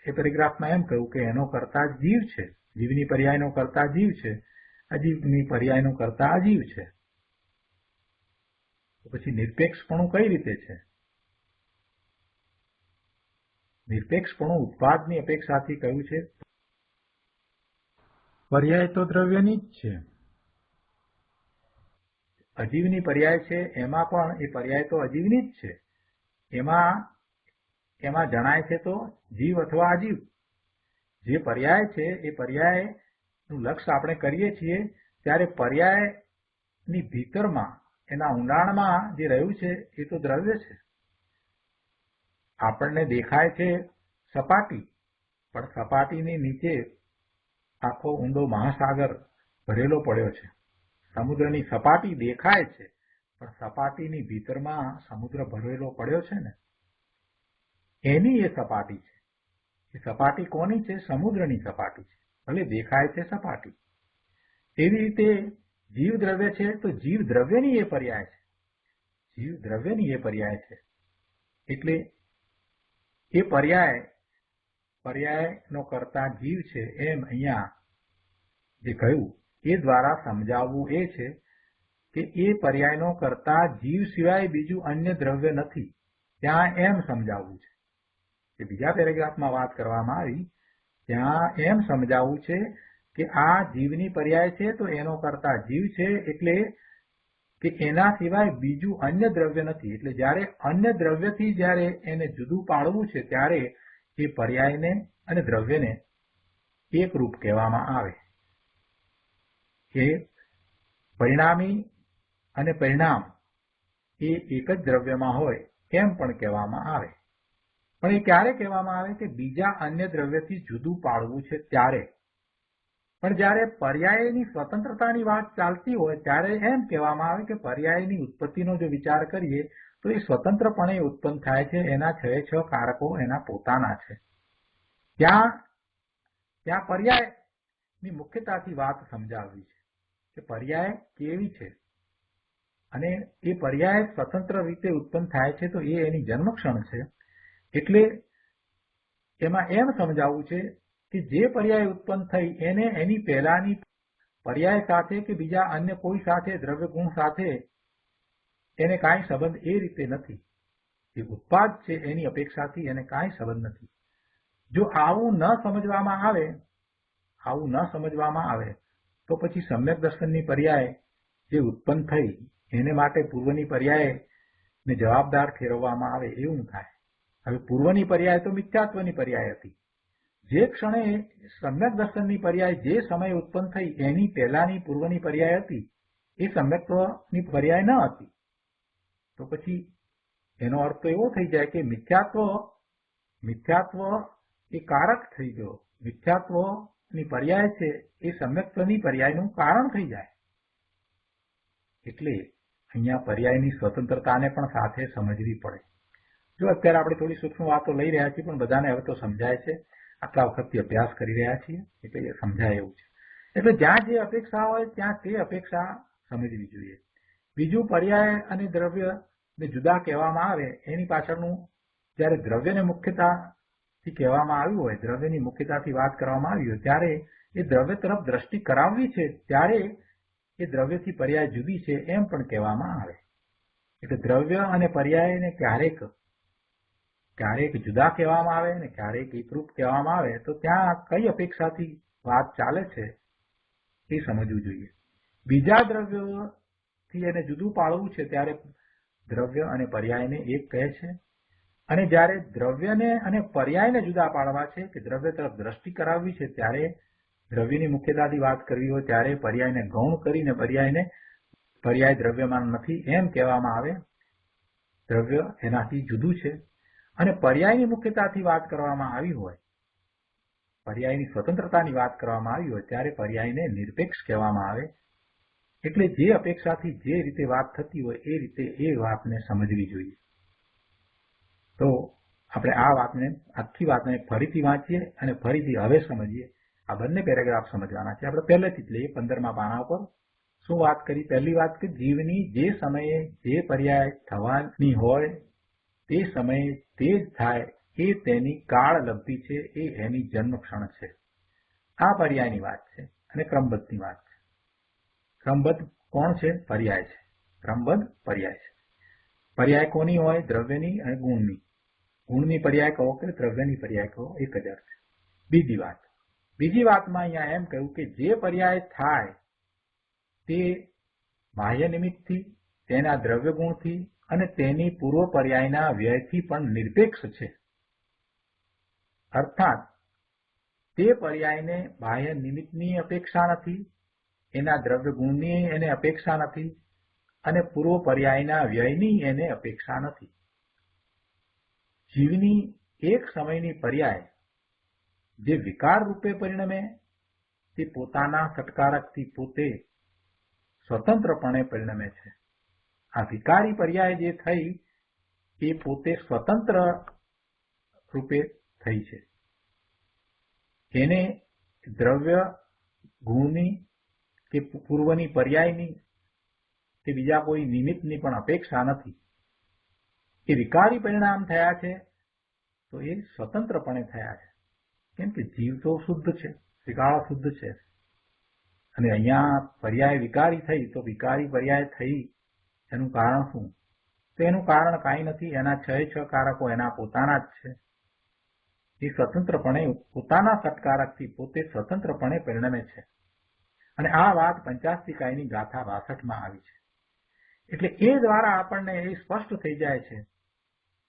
S2: એ પેરેગ્રાફમાં એમ કહ્યું કે એનો કરતા જીવ છે. જીવની પર્યાયનો કરતા જીવ છે, અજીવની પર્યાયનો કરતા અજીવ છે. તો પછી નિરપેક્ષપણું કઈ રીતે છે? નિરપેક્ષપણું ઉત્પાદની અપેક્ષાથી કહ્યું છે. પર્યાય તો દ્રવ્યની જ છે. અજીવની પર્યાય છે એમાં પણ એ પર્યાય તો અજીવની જ છે. એમાં જણાય છે તો જીવ અથવા અજીવ. જે પર્યાય છે એ પર્યાયનું લક્ષ્ય આપણે કરીએ છીએ ત્યારે પર્યાયની ભીતરમાં એના ઊંડાણમાં જે રહ્યું છે એ તો દ્રવ્ય છે. આપણને દેખાય છે સપાટી, પણ સપાટીની નીચે આખો ઊંડો મહાસાગર ભરેલો પડ્યો છે. સમુદ્રની સપાટી દેખાય છે, પણ સપાટીની ભીતરમાં સમુદ્ર ભરેલો પડ્યો છે ને, એની એ સપાટી છે. એ સપાટી કોની છે? સમુદ્રની સપાટી છે. ભલે દેખાય છે સપાટી. એવી રીતે જીવ દ્રવ્ય છે તો જીવ દ્રવ્યની એ પર્યાય છે. જીવ દ્રવ્યની એ પર્યાય છે. એટલે એ પર્યાયનો કરતા જીવ છે એમ અહીંયા જે કહ્યું એ દ્વારા સમજાવવું એ છે કે એ પર્યાયનો કરતા જીવ સિવાય બીજું અન્ય દ્રવ્ય નથી. ત્યાં એમ સમજાવવું છે. કે બીજા પેરેગ્રાફમાં વાત કરવામાં આવી ત્યાં એમ સમજાવવું છે કે આ જીવની પર્યાય છે તો એનો કરતા જીવ છે, એટલે કે એના સિવાય બીજું અન્ય દ્રવ્ય નથી. એટલે જ્યારે અન્ય દ્રવ્યથી જ્યારે એને જુદું પાડવું છે ત્યારે એ પર્યાયને અને દ્રવ્યને એક રૂપ કહેવામાં આવે. કે પરિણામી અને પરિણામ એ એક જ દ્રવ્યમાં હોય એમ પણ કહેવામાં આવે. પણ એ ક્યારે કહેવામાં આવે? કે બીજા અન્ય દ્રવ્યથી જુદું પાડવું છે ત્યારે. પણ જ્યારે પર્યાયની સ્વતંત્રતાની વાત ચાલતી હોય ત્યારે એમ કહેવામાં આવે કે પર્યાયની ઉત્પત્તિનો જો વિચાર કરીએ તો એ સ્વતંત્રપણે ઉત્પન્ન થાય છે. એના 6 કારકો એના પોતાના છે. ત્યાં પર્યાયની મુખ્યતાથી વાત સમજાવવી છે કે પર્યાય કેવી છે, અને એ પર્યાય સ્વતંત્ર રીતે ઉત્પન્ન થાય છે તો એ એની જન્મક્ષણ છે. એટલે એમાં એમ સમજાવવું છે કે જે પર્યાય ઉત્પન્ન થઈ એને એની પહેલાની પર્યાય સાથે કે બીજા અન્ય કોઈ સાથે દ્રવ્ય ગુણ સાથે એને કાંઈ સંબંધ એ રીતે નથી. જે ઉત્પાદ છે એની અપેક્ષાથી એને કાંઈ સંબંધ નથી. જો આવું ન સમજવામાં આવે તો પછી સમ્યક દર્શનની પર્યાય જે ઉત્પન્ન થઈ એને માટે પૂર્વની પર્યાયને જવાબદાર ઠેરવવામાં આવે એવું થાય. હવે પૂર્વની પર્યાય તો મિથ્યાત્વની પર્યાય હતી. જે ક્ષણે સમ્યક દર્શનની પર્યાય જે સમયે ઉત્પન્ન થઈ એની પહેલાની પૂર્વની પર્યાય હતી એ સમ્યક્ત્વની પર્યાય ન હતી. તો પછી એનો અર્થ તો એવો થઈ જાય કે મિથ્યાત્વ એ કારક થઈ ગયો. મિથ્યાત્વની પર્યાય છે એ સમ્યક્ત્વની પર્યાયનું કારણ થઈ જાય. એટલે અહીંયા પર્યાયની સ્વતંત્રતાને પણ સાથે સમજવી પડે. જો અત્યારે આપણે થોડી સૂક્ષ્મ વાતો લઈ રહ્યા છીએ પણ બધાને હવે તો સમજાય છે. આટલા વખતથી અભ્યાસ કરી રહ્યા છીએ એટલે એ સમજાય એવું છે. એટલે જ્યાં જે અપેક્ષા હોય ત્યાં તે અપેક્ષા સમજવી જોઈએ. બીજું પર્યાય અને દ્રવ્યને જુદા કહેવામાં આવે એની પાછળનું જ્યારે દ્રવ્યને મુખ્યતાથી કહેવામાં આવ્યું હોય, દ્રવ્યની મુખ્યતાથી વાત કરવામાં આવી હોય ત્યારે એ દ્રવ્ય તરફ દ્રષ્ટિ કરાવવી છે ત્યારે એ દ્રવ્યથી પર્યાય જુદી છે એમ પણ કહેવામાં આવે. એટલે દ્રવ્ય અને પર્યાયને ક્યારેક જુદા કહેવામાં આવે ને ક્યારેક એકરૂપ કહેવામાં આવે તો ત્યાં કઈ અપેક્ષાથી વાત ચાલે છે એ સમજવું જોઈએ. બીજા દ્રવ્યો થી એને જુદું પાડવું છે ત્યારે દ્રવ્ય અને પર્યાયને એક કહે છે, અને જ્યારે દ્રવ્યને અને પર્યાયને જુદા પાડવા છે કે દ્રવ્ય તરફ દ્રષ્ટિ કરાવવી છે ત્યારે દ્રવ્યની મુખ્યતાથી વાત કરવી હોય ત્યારે પર્યાયને ગૌણ કરીને પર્યાય દ્રવ્યમાન નથી એમ કહેવામાં આવે. દ્રવ્ય એનાથી જુદું છે. અને પર્યાયની મુખ્યતાથી વાત કરવામાં આવી હોય, પર્યાયની સ્વતંત્રતાની વાત કરવામાં આવી હોય ત્યારે પર્યાયને નિરપેક્ષ કહેવામાં આવે. એટલે જે અપેક્ષાથી જે રીતે વાત થતી હોય એ રીતે એ વાતને સમજવી જોઈએ. તો આપણે આખી વાતને ફરીથી વાંચીએ અને ફરીથી હવે સમજીએ. આ બંને પેરેગ્રાફ સમજવાના છે. આપણે પહેલેથી જ લઈએ 15મા પાના ઉપર. શું વાત કરી? પહેલી વાત કે જીવની જે સમયે જે પર્યાય થવાની હોય તે સમયે તે જ થાય એ તેની કાળ લબ્ધિ છે, એ એની જન્મ ક્ષણ છે. આ પર્યાયની વાત છે અને ક્રમબદ્ધની વાત છે. ક્રમબદ્ધ કોણ છે? પર્યાય છે. ક્રમબદ્ધ પર્યાય છે. પર્યાય કોની હોય? દ્રવ્યની અને ગુણની. ગુણની પર્યાય કહો કે દ્રવ્યની પર્યાય કહો, એક જ અર્થ છે. બીજી વાતમાં અહીંયા એમ કહ્યું કે જે પર્યાય થાય તે બાહ્ય નિમિત્તથી, તેના દ્રવ્ય ગુણથી અને તેની પૂર્વ પર્યાયના વ્યયથી પણ નિરપેક્ષ છે. અર્થાત તે પર્યાયને બાહ્ય નિમિત્તની અપેક્ષા નથી, એના દ્રવ્ય ગુણની એને અપેક્ષા નથી અને પૂર્વ પર્યાયના વ્યયની એને અપેક્ષા નથી. જીવની એક સમયની પર્યાય જે વિકાર રૂપે પરિણમે તે પોતાના સટકારકથી પોતે સ્વતંત્રપણે પરિણમે છે. આ વિકારી પર્યાય જે થઈ એ પોતે સ્વતંત્ર રૂપે થઈ છે. એને દ્રવ્ય ગુણની કે પૂર્વની પર્યાયની કે બીજા કોઈ નિમિત્તની પણ અપેક્ષા નથી. એ વિકારી પરિણામ થયા છે તો એ સ્વતંત્રપણે થયા છે. કેમ કે જીવ તો શુદ્ધ છે, ત્રિકાળ શુદ્ધ છે. અને અહીંયા પર્યાય વિકારી થઈ તો વિકારી પર્યાય થઈ એનું કારણ શું? તો એનું કારણ કાંઈ નથી. એના છ કારકો એના પોતાના જ છે. એ સ્વતંત્રપણે પોતાના સત્કારકથી પોતે સ્વતંત્રપણે પરિણમે છે. અને આ વાત પંચાસ્તિકાયની ગાથા 62માં આવી છે. એટલે એ દ્વારા આપણને એ સ્પષ્ટ થઈ જાય છે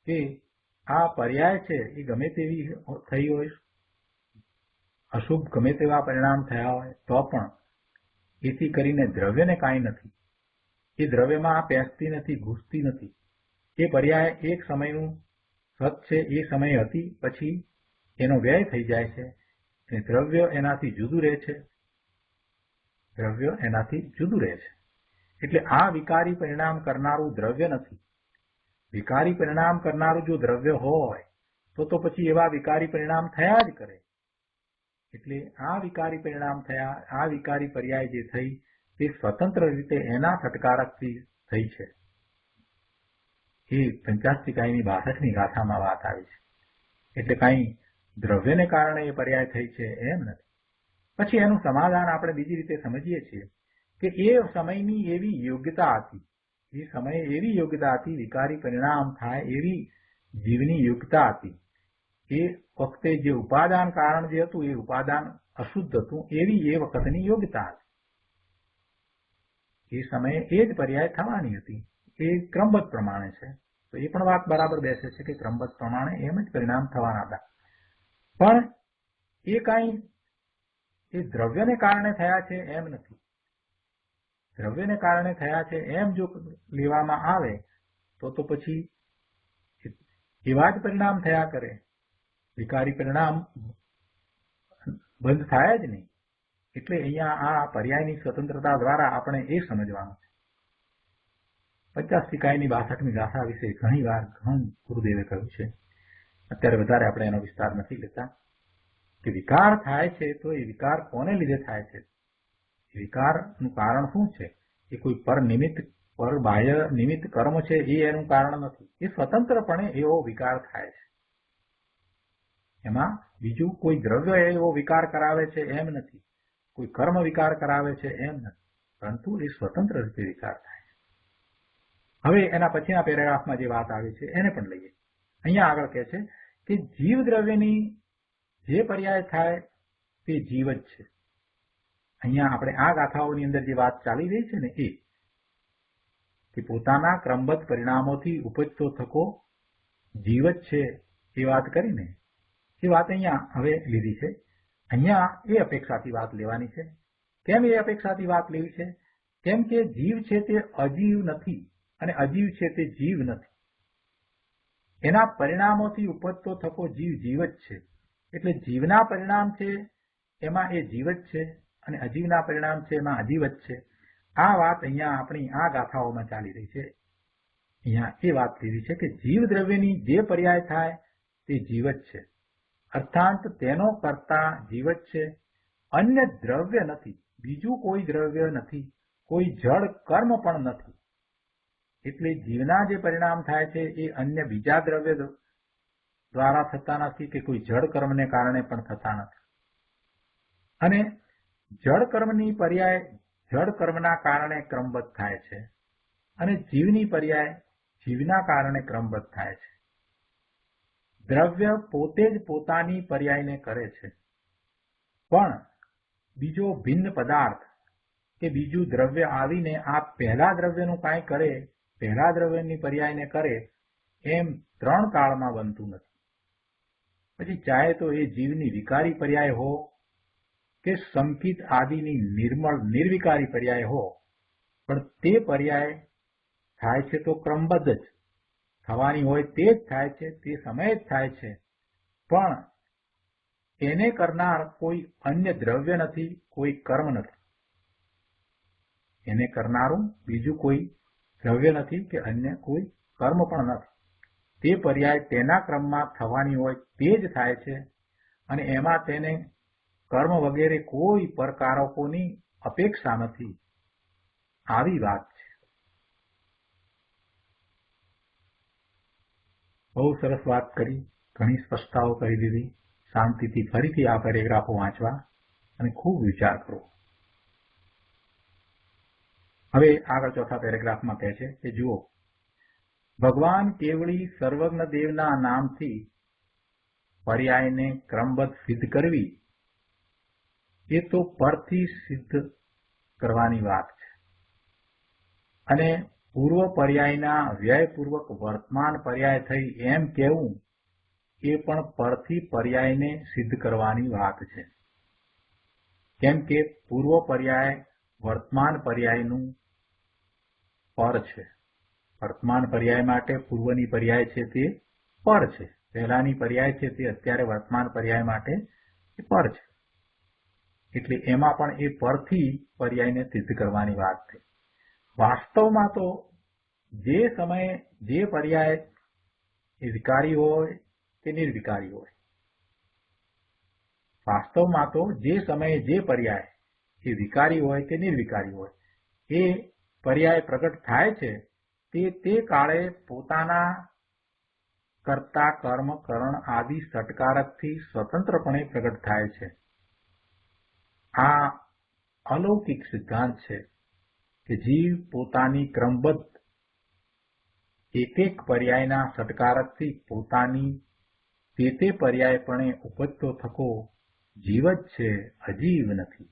S2: કે આ પર્યાય છે એ ગમે તેવી થઈ હોય, અશુભ ગમે તેવા પરિણામ થયા હોય તો પણ એથી કરીને દ્રવ્યને કાંઈ નથી. એ દ્રવ્યમાં પેસતી નથી, ઘૂસતી નથી. એ પર્યાય એક સમયનું સત છે, એ સમય હતી, પછી એનો વ્યય થઈ જાય છે અને દ્રવ્ય એનાથી જુદું રહે છે. દ્રવ્ય એનાથી જુદું રહે છે. એટલે આ વિકારી પરિણામ કરનારું દ્રવ્ય નથી. વિકારી પરિણામ કરનારું જો દ્રવ્ય હોય તો પછી એવા વિકારી પરિણામ થયા જ કરે. એટલે આ વિકારી પરિણામ થયા, આ વિકારી પર્યાય જે થઈ તે સ્વતંત્ર રીતે એના સટકારકથી થઈ છે. એ પંચાસ્તિકાયની 62ની ગાથામાં વાત આવી છે. એટલે કાંઈ દ્રવ્યને કારણે એ પર્યાય થઈ છે એમ નથી. પછી એનું સમાધાન આપણે બીજી રીતે સમજીએ છીએ કે એ સમયની એવી યોગ્યતા હતી, એ સમયે એવી યોગ્યતા હતી, વિકારી પરિણામ થાય એવી જીવની યોગ્યતા હતી. એ વખતે જે ઉપાદાન કારણ જે હતું એ ઉપાદાન અશુદ્ધ હતું, એવી એ વખતની યોગ્યતા હતી. એ સમયે એ જ પર્યાય થવાની હતી. એ ક્રમબદ્ધ પ્રમાણે છે. તો એ પણ વાત બરાબર બેસે છે કે ક્રમબદ્ધ પ્રમાણે એમ જ પરિણામ થવાના હતા. પણ એ કાંઈ એ દ્રવ્યને કારણે થયા છે એમ નથી. દ્રવ્યને કારણે થયા છે એમ જો લેવામાં આવે તો પછી એવા જ પરિણામ થયા કરે. વિકારી પરિણામ બંધ થાય જ નહીં. એટલે અહીંયા આ પર્યાયની સ્વતંત્રતા દ્વારા આપણે એ સમજવાનું છે. પંચાસ્તિકાયની 62ની ગાથા વિશે ઘણી વાર ઘણું ગુરુદેવે કહ્યું છે. અત્યારે વધારે આપણે એનો વિસ્તાર નથી લેતા કે વિકાર થાય છે તો એ વિકાર કોને લીધે થાય છે? એ વિકારનું કારણ શું છે? એ કોઈ પર નિમિત્ત, પર બાહ્ય નિમિત્ત કર્મ છે એ એનું કારણ નથી. એ સ્વતંત્રપણે એવો વિકાર થાય છે. એમાં બીજું કોઈ દ્રવ્ય એવો વિકાર કરાવે છે એમ નથી, કોઈ કર્મ વિકાર કરાવે છે એમ નથી, પરંતુ એ સ્વતંત્ર રીતે વિકાર થાય છે. હવે એના પછીના પેરેગ્રાફમાં જે વાત આવે છે એને પણ લઈએ. અહીંયા આગળ કહે છે કે જીવ દ્રવ્યની જે પર્યાય થાય તે જીવ જ છે. અહીંયા આપણે આ ગાથાઓની અંદર જે વાત ચાલી રહી છે ને કે પોતાના ક્રમબદ્ધ પરિણામોથી ઉપજતો થકો જીવ જ છે એ વાત કરીને એ વાત અહીંયા હવે લીધી છે. અહીંયા એ અપેક્ષાથી વાત લેવાની છે. કેમ એ અપેક્ષાથી વાત લેવી છે? કેમ કે જીવ છે તે અજીવ નથી અને અજીવ છે તે જીવ નથી. એના પરિણામોથી ઉપજતો થકો જીવ જીવ જ છે. એટલે જીવના પરિણામ છે એમાં એ જીવ જ છે અને અજીવના પરિણામ છે એમાં અજીવ જ છે. આ વાત અહીંયા આપણી આ ગાથાઓમાં ચાલી રહી છે. અહીંયા એ વાત લીધી છે કે જીવ દ્રવ્યની જે પર્યાય થાય તે જીવ જ છે. અર્થાંત તેનો કરતા જીવ જ છે. અન્ય દ્રવ્ય નથી, બીજું કોઈ દ્રવ્ય નથી, કોઈ જડ કર્મ પણ નથી. એટલે જીવના જે પરિણામ થાય છે એ અન્ય બીજા દ્રવ્ય દ્વારા થતા નથી કે કોઈ જડ કર્મને કારણે પણ થતા નથી. અને જડ કર્મની પર્યાય જડ કર્મના કારણે ક્રમબદ્ધ થાય છે અને જીવની પર્યાય જીવના કારણે ક્રમબદ્ધ થાય છે. દ્રવ્ય પોતે જ પોતાની પર્યાયને કરે છે, પણ બીજો ભિન્ન પદાર્થ કે બીજું દ્રવ્ય આવીને આ પહેલા દ્રવ્યનું કાંઈ કરે, પહેલા દ્રવ્યની પર્યાયને કરે એમ ત્રણ કાળમાં બનતું નથી. પછી ચાહે તો એ જીવની વિકારી પર્યાય હો કે સંકિત આદિની નિર્મળ નિર્વિકારી પર્યાય હો, પણ તે પર્યાય થાય છે તો ક્રમબદ્ધ જ થવાની હોય તે જ થાય છે, તે સમયે જ થાય છે. પણ એને કરનાર કોઈ અન્ય દ્રવ્ય નથી, કોઈ કર્મ નથી. એને કરનારું બીજું કોઈ દ્રવ્ય નથી કે અન્ય કોઈ કર્મ પણ નથી. તે પર્યાય તેના ક્રમમાં થવાની હોય તે જ થાય છે અને એમાં તેને કર્મ વગેરે કોઈ પરકારકોની અપેક્ષા નથી. આવી વાત છે. બહુ સરસ વાત કરી, ઘણી સ્પષ્ટતાઓ કરી દીધી. શાંતિથી ફરીથી આ પેરેગ્રાફો વાંચવા અને ખૂબ વિચાર કરવો. હવે આગળ ચોથા પેરેગ્રાફમાં કહે છે કે જુઓ, ભગવાન કેવળી સર્વજ્ઞ દેવના નામથી પર્યાયને ક્રમબદ્ધ સિદ્ધ કરવી એ તો પરથી સિદ્ધ કરવાની વાત છે. અને પૂર્વ પર્યાયના વ્યયપૂર્વક વર્તમાન પર્યાય થઈ એમ કહેવું એ પણ પરથી પર્યાયને સિદ્ધ કરવાની વાત છે. કેમ કે પૂર્વ પર્યાય વર્તમાન પર્યાયનું પર છે. વર્તમાન પર્યાય માટે પૂર્વની પર્યાય છે તે પર છે. પહેલાની પર્યાય છે તે અત્યારે વર્તમાન પર્યાય માટે પર છે. એટલે એમાં પણ એ પરથી પર્યાયને સિદ્ધ કરવાની વાત છે. વાસ્તવમાં તો જે સમયે જે પર્યાય એ વિકારી હોય કે નિર્વિકારી હોય, વાસ્તવમાં તો જે સમયે જે પર્યાય એ વિકારી હોય કે નિર્વિકારી હોય, એ પર્યાય પ્રગટ થાય છે તે કાળે પોતાના કર્તા કર્મ કરણ આદિ સટકારકથી સ્વતંત્રપણે પ્રગટ થાય છે. આ અલૌકિક સિદ્ધાંત છે કે જીવ પોતાની ક્રમબદ્ધ એક એક પર્યાયના સટકારકથી પોતાની તે પર્યાયપણે ઉપજતો થકો જીવ જ છે, અજીવ નથી.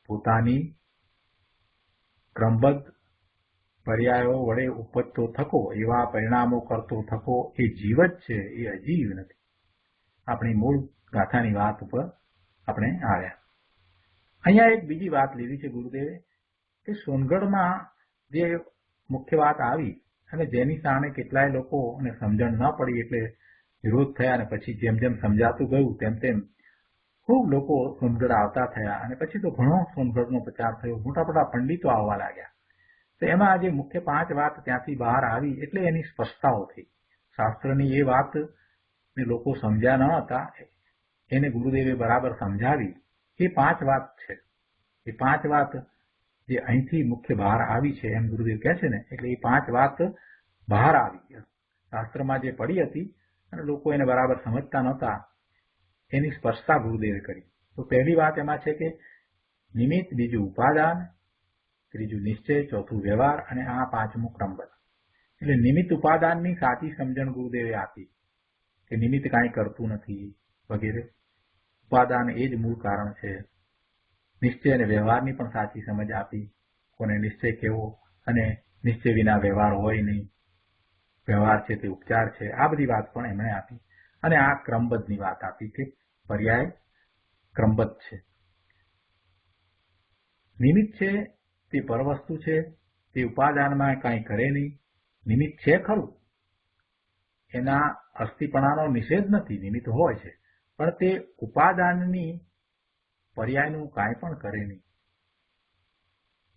S2: પોતાની ક્રમબદ્ધ પર્યાયો વડે ઉપજતો થકો એવા પરિણામો કરતો થકો એ જીવ જ છે, એ અજીવ નથી. આપણી મૂળ ગાથાની વાત ઉપર આપણે આવ્યા. અહીંયા એક બીજી વાત લીધી છે ગુરુદેવે કે સોનગઢમાં જે મુખ્ય વાત આવી અને જેની સામે કેટલાય લોકોને સમજણ ન પડી એટલે વિરોધ થયા અને પછી જેમ જેમ સમજાતું ગયું તેમ તેમ ખૂબ લોકો સોનગઢ આવતા થયા અને પછી તો ઘણો સોનગઢનો પ્રચાર થયો. મોટા મોટા પંડિતો આવવા લાગ્યા. તો એમાં આજે મુખ્ય 5 વાત ત્યાંથી બહાર આવી એટલે એની સ્પષ્ટતાઓ થઈ. શાસ્ત્રની એ વાત ને લોકો સમજ્યા ન હતા, એને ગુરુદેવે બરાબર સમજાવી. એ 5 વાત છે. એ 5 વાત જે અહીંથી મુખ્ય બહાર આવી છે એમ ગુરુદેવ કહે છે ને, એટલે એ 5 વાત બહાર આવી. શાસ્ત્રમાં જે પડી હતી અને લોકો એને બરાબર સમજતા નહોતા એની સ્પષ્ટતા ગુરુદેવે કરી. તો પહેલી વાત એમાં છે કે નિમિત્ત, બીજું ઉપાદાન, ત્રીજું નિશ્ચય, ચોથું વ્યવહાર અને આ 5મું ક્રમબદ્ધ. એટલે નિમિત્ત ઉપાદાનની સાચી સમજણ ગુરુદેવે આપી કે નિમિત્ત કાંઈ કરતું નથી વગેરે. ઉપાદાન એ જ મૂળ કારણ છે. નિશ્ચય અને વ્યવહારની પણ સાચી સમજ આપી. કોને નિશ્ચય કેવો અને નિશ્ચય વિના વ્યવહાર હોય નહીં, વ્યવહાર છે તે ઉપચાર છે, આ બધી વાત પણ એમણે આપી. અને આ ક્રમબદ્ધની વાત આપી કે પર્યાય ક્રમબદ્ધ છે. નિમિત્ત છે તે પરવસ્તુ છે, તે ઉપાદાનમાં કાંઈ કરે નહીં. નિમિત્ત છે ખરું, એના અસ્થિપણાનો નિષેધ નથી, નિમિત્ત હોય છે, પણ તે ઉપાદાનની પર્યાયનું કાંઈ પણ કરે નહીં,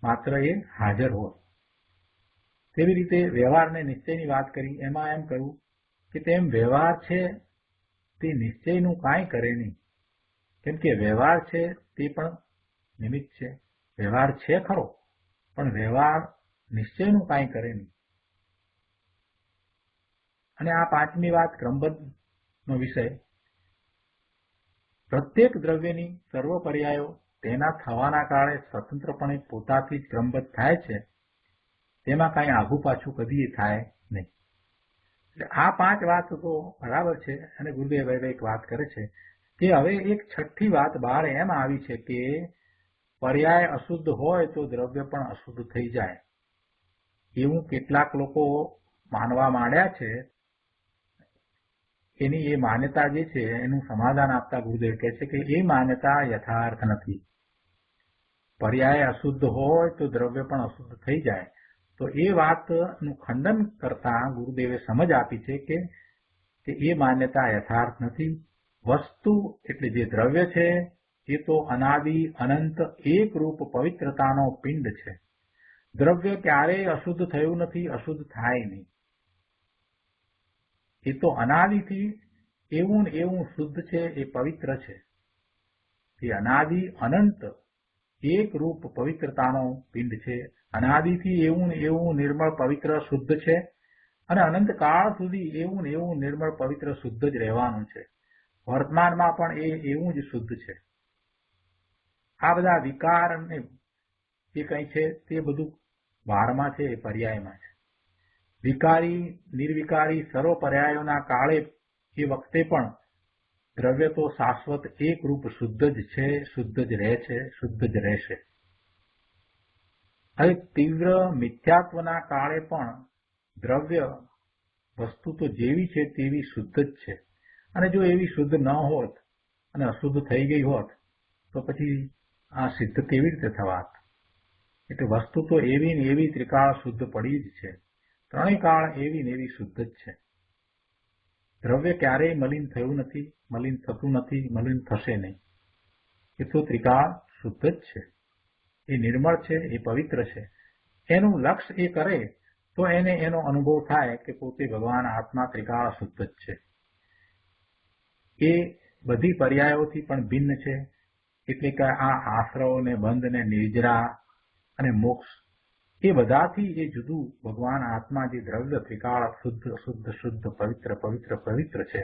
S2: માત્ર એ હાજર હોય. તેવી રીતે વ્યવહારને નિશ્ચયની વાત કરી. એમાં એમ કહ્યું કે તેમ વ્યવહાર છે તે નિશ્ચયનું કાંઈ કરે નહીં, કેમ કે વ્યવહાર છે તે પણ નિમિત્ત છે. વ્યવહાર છે ખરો, પણ વ્યવહાર નિશ્ચયનું કાંઈ કરે નહીં. અને આ પાંચમી વાત ક્રમબદ્ધનો વિષય, પ્રત્યેક દ્રવ્યની સર્વ પર્યાયો તેના થવાના કાળે સ્વતંત્રપણે પોતાથી જ ક્રમબદ્ધ થાય છે, તેમાં કાંઈ આઘું પાછું કદી થાય નહીં. એટલે આ પાંચ વાત તો બરાબર છે. અને ગુરુદેવ એક વાત કરે છે કે હવે એક છઠ્ઠી વાત બહાર એમ આવી છે કે પર્યાય અશુદ્ધ હોય તો દ્રવ્ય પણ અશુદ્ધ થઈ જાય, એવું કેટલાક લોકો માનવા માંડ્યા છે. એની એ માન્યતા જે છે એનું સમાધાન આપતા ગુરુદેવ કહે છે કે એ માન્યતા યથાર્થ નથી. પર્યાય અશુદ્ધ હોય તો દ્રવ્ય પણ અશુદ્ધ થઈ જાય, તો એ વાતનું ખંડન કરતા ગુરુદેવે સમજ આપી છે કે એ માન્યતા યથાર્થ નથી. વસ્તુ એટલે જે દ્રવ્ય છે એ તો અનાદિ અનંત એક રૂપ પવિત્રતાનો પિંડ છે. દ્રવ્ય ક્યારેય અશુદ્ધ થયું નથી, અશુદ્ધ થાય નહીં. એ તો અનાદિથી એવું ને એવું શુદ્ધ છે, એ પવિત્ર છે. એ અનાદિ અનંત એક રૂપ પવિત્રતાનો પિંડ છે. અનાદિથી એવું ને એવું નિર્મળ પવિત્ર શુદ્ધ છે, અને અનંત કાળ સુધી એવું ને એવું નિર્મળ પવિત્ર શુદ્ધ જ રહેવાનું છે. વર્તમાનમાં પણ એ એવું જ શુદ્ધ છે. આ બધા વિકાર ને જે કંઈ છે તે બધું વારમાં છે, એ પર્યાયમાં છે. વિકારી નિર્વિકારી સર્વ પર્યાયોના કાળે એ વખતે પણ દ્રવ્ય તો શાશ્વત એક રૂપ શુદ્ધ જ છે, શુદ્ધ જ રહે છે, શુદ્ધ જ રહેશે. હવે તીવ્ર મિથ્યાત્વના કાળે પણ દ્રવ્ય વસ્તુ તો જેવી છે તેવી શુદ્ધ જ છે. અને જો એવી શુદ્ધ ન હોત અને અશુદ્ધ થઈ ગઈ હોત તો પછી આ સિદ્ધ કેવી રીતે થવાત? એટલે વસ્તુ તો એવી ને એવી ત્રિકાળ શુદ્ધ પડી જ છે. ત્રણેય કાળ એવી ને એવી શુદ્ધ જ છે. દ્રવ્ય ક્યારેય મલિન થયું નથી, મલિન થતું નથી, મલિન થશે નહીં. એ તો ત્રિકાળ શુદ્ધ જ છે. એ નિર્મળ છે, એ પવિત્ર છે. એનું લક્ષ્ય એ કરે તો એને એનો અનુભવ થાય કે પોતે ભગવાન આત્મા ત્રિકાળ શુદ્ધ જ છે. એ બધી પર્યાયોથી પણ ભિન્ન છે. એટલે કે આ આશ્રવ ને બંધ ને નિર્જરા અને મોક્ષ, એ બધાથી એ જુદું ભગવાન આત્મા જે દ્રવ્ય ત્રિકાળ શુદ્ધ શુદ્ધ શુદ્ધ પવિત્ર પવિત્ર પવિત્ર છે,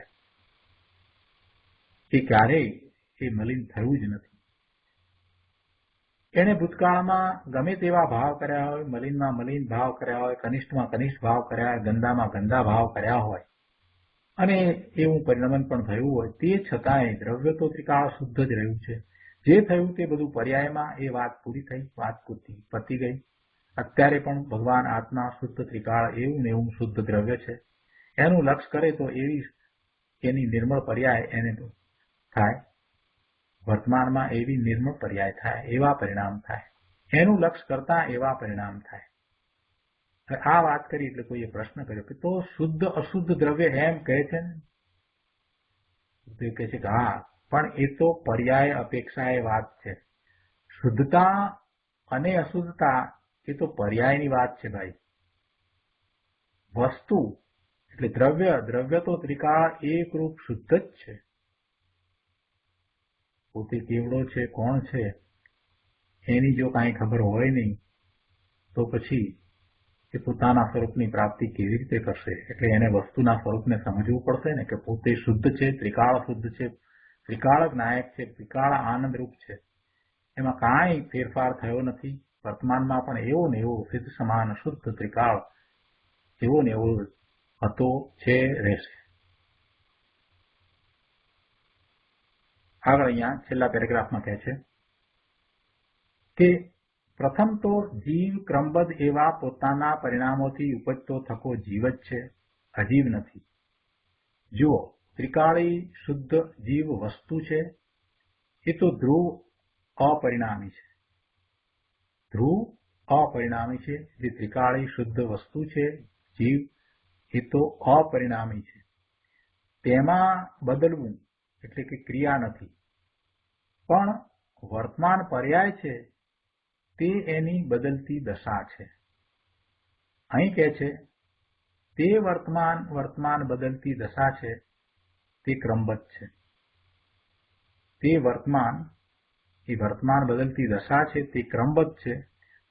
S2: એ ક્યારેય એ મલિન થયું જ નથી. એને ભૂતકાળમાં ગમે તેવા ભાવ કર્યા હોય, મલિનમાં મલિન ભાવ કર્યા હોય, કનિષ્ઠમાં કનિષ્ઠ ભાવ કર્યા હોય, ગંદામાં ગંદા ભાવ કર્યા હોય, અને એવું પરિણમન પણ થયું હોય, તે છતાંય દ્રવ્ય તો ત્રિકાળ શુદ્ધ જ રહ્યું છે. જે થયું તે બધું પર્યાયમાં, એ વાત પૂરી થઈ, વાત પતી ગઈ. અત્યારે પણ ભગવાન આત્મા શુદ્ધ ત્રિકાળ એવું ને એવું શુદ્ધ દ્રવ્ય છે. એનું લક્ષ્ય કરે તો એની નિર્મળ પર્યાય એને તો થાય. વર્તમાનમાં એવી નિર્મળ પર્યાય થાય, એવા પરિણામ થાય. એનું લક્ષ્ય કરતા એવા પરિણામ થાય. આ વાત કરી એટલે કોઈએ પ્રશ્ન કર્યો કે તો શુદ્ધ અશુદ્ધ દ્રવ્ય એમ કહે છે ને? કહે છે કે હા, પણ એ તો પર્યાય અપેક્ષા એ વાત છે. શુદ્ધતા અને અશુદ્ધતા એ તો પર્યાયની વાત છે ભાઈ. વસ્તુ એટલે દ્રવ્ય તો ત્રિકાળ એક રૂપ શુદ્ધ જ છે. પોતે કેવડો છે, કોણ છે, એની જો કાંઈ ખબર હોય નહીં તો પછી એ પોતાના સ્વરૂપની પ્રાપ્તિ કેવી રીતે કરશે? એટલે એને વસ્તુના સ્વરૂપને સમજવું પડશે ને, કે પોતે શુદ્ધ છે, ત્રિકાળ શુદ્ધ છે, ત્રિકાળ નાયક છે, ત્રિકાળ આનંદરૂપ છે. એમાં કાંઈ ફેરફાર થયો નથી. વર્તમાનમાં પણ એવો ને એવો સિદ્ધ સમાન શુદ્ધ ત્રિકાળ એવો ને એવો હતો, છે, રહેશે. આગળ અહીંયા છેલ્લા પેરેગ્રાફમાં કહે છે, કે પ્રથમ તો જીવ ક્રમબદ્ધ એવા પોતાના પરિણામોથી ઉપજતો થકો જીવ જ છે, અજીવ નથી. જુઓ, ત્રિકાળી શુદ્ધ જીવ વસ્તુ છે, એ તો ધ્રુવ અપરિણામી છે. ધ્રુવ અપરિણામી છે, જે ત્રિકાળી શુદ્ધ વસ્તુ છે જીવ, એ તો અપરિણામી છે. તેમાં બદલવું એટલે કે ક્રિયા નથી, પણ વર્તમાન પર્યાય છે તે એની બદલતી દશા છે. અહીં કહે છે તે વર્તમાન બદલતી દશા છે તે ક્રમબદ્ધ છે. તે વર્તમાન બદલતી દશા છે તે ક્રમબદ્ધ છે.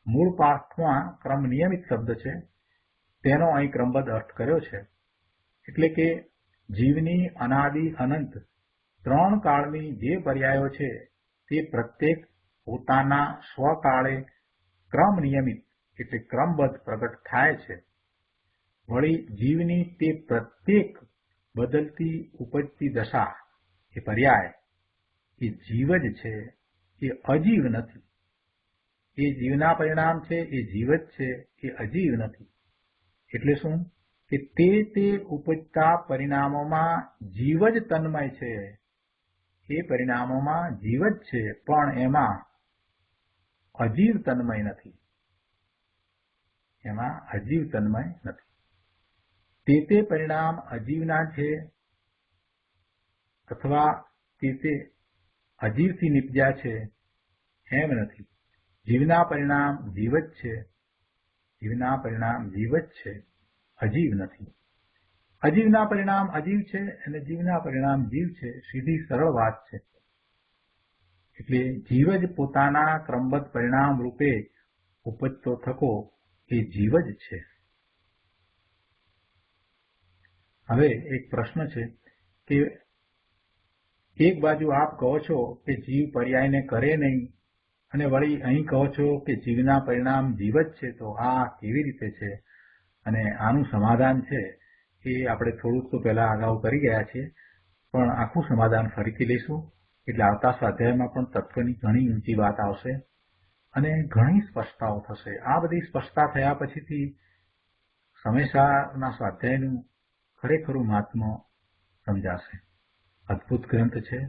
S2: મૂળ પાઠમાં ક્રમ નિયમિત શબ્દ છે, તેનો અહીં ક્રમબદ્ધ અર્થ કર્યો છે. એટલે કે જીવની અનાદિ અનંત ત્રણ કાળની જે પર્યાયો છે તે પ્રત્યેક પોતાના સ્વકાળે ક્રમ નિયમિત એટલે ક્રમબદ્ધ પ્રગટ થાય છે. વળી જીવની તે પ્રત્યેક બદલતી ઉપજતી દશા એ પર્યાય એ જીવ જ છે, એ અજીવ નથી. એ જીવના પરિણામ છે, એ જીવ જ છે, એ અજીવ નથી. એટલે શું કે તે ઉપજતા પરિણામોમાં જીવ જ તન્મય છે. એ પરિણામોમાં જીવ જ છે, પણ એમાં અજીવ તન્મય નથી. એમાં અજીવ તન્મય નથી. તે પરિણામ અજીવના છે અથવા તે અજીવથી નિપજ્યા છે એમ નથી. જીવના પરિણામ જીવ જ છે, જીવના પરિણામ જીવ જ છે, અજીવ નથી. અજીવના પરિણામ અજીવ છે અને જીવના પરિણામ જીવ છે. સીધી સરળ વાત છે. એટલે જીવ જ પોતાના ક્રમબદ્ધ પરિણામ રૂપે ઉપજતો થકો એ જીવ જ છે. હવે એક પ્રશ્ન છે કે એક બાજુ આપ કહો છો કે જીવ પર્યાયને કરે નહીં અને વળી અહીં કહો છો કે જીવના પરિણામ જીવ જ છે, તો આ કેવી રીતે છે? અને આનું સમાધાન છે એ આપણે થોડુંક તો પહેલા અગાઉ કરી ગયા છીએ, પણ આખું સમાધાન ફરીથી લઈશું. એટલે આવતા સ્વાધ્યાયમાં પણ તત્વની ઘણી ઊંચી વાત આવશે અને ઘણી સ્પષ્ટતાઓ થશે. આ બધી સ્પષ્ટતા થયા પછીથી સમયસારના સ્વાધ્યાયનું ખરેખરું મહાત્મ્ય સમજાશે. અદ્ભુત ગ્રંથ છે,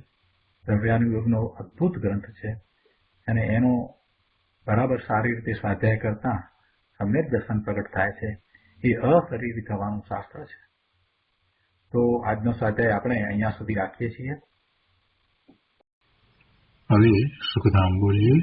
S2: દ્રવ્યાનુયોગનો અદ્ભુત ગ્રંથ છે અને એનો બરાબર સારી રીતે સ્વાધ્યાય કરતા સમ્યક દર્શન પ્રગટ થાય છે. એ અશરીરી થવાનું શાસ્ત્ર છે. તો આજનો સ્વાધ્યાય આપણે અહીંયા સુધી રાખીએ છીએ.
S3: હવે સુખધામ બોલીએ.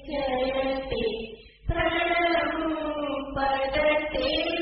S4: જયતે પ્રણમો પદતે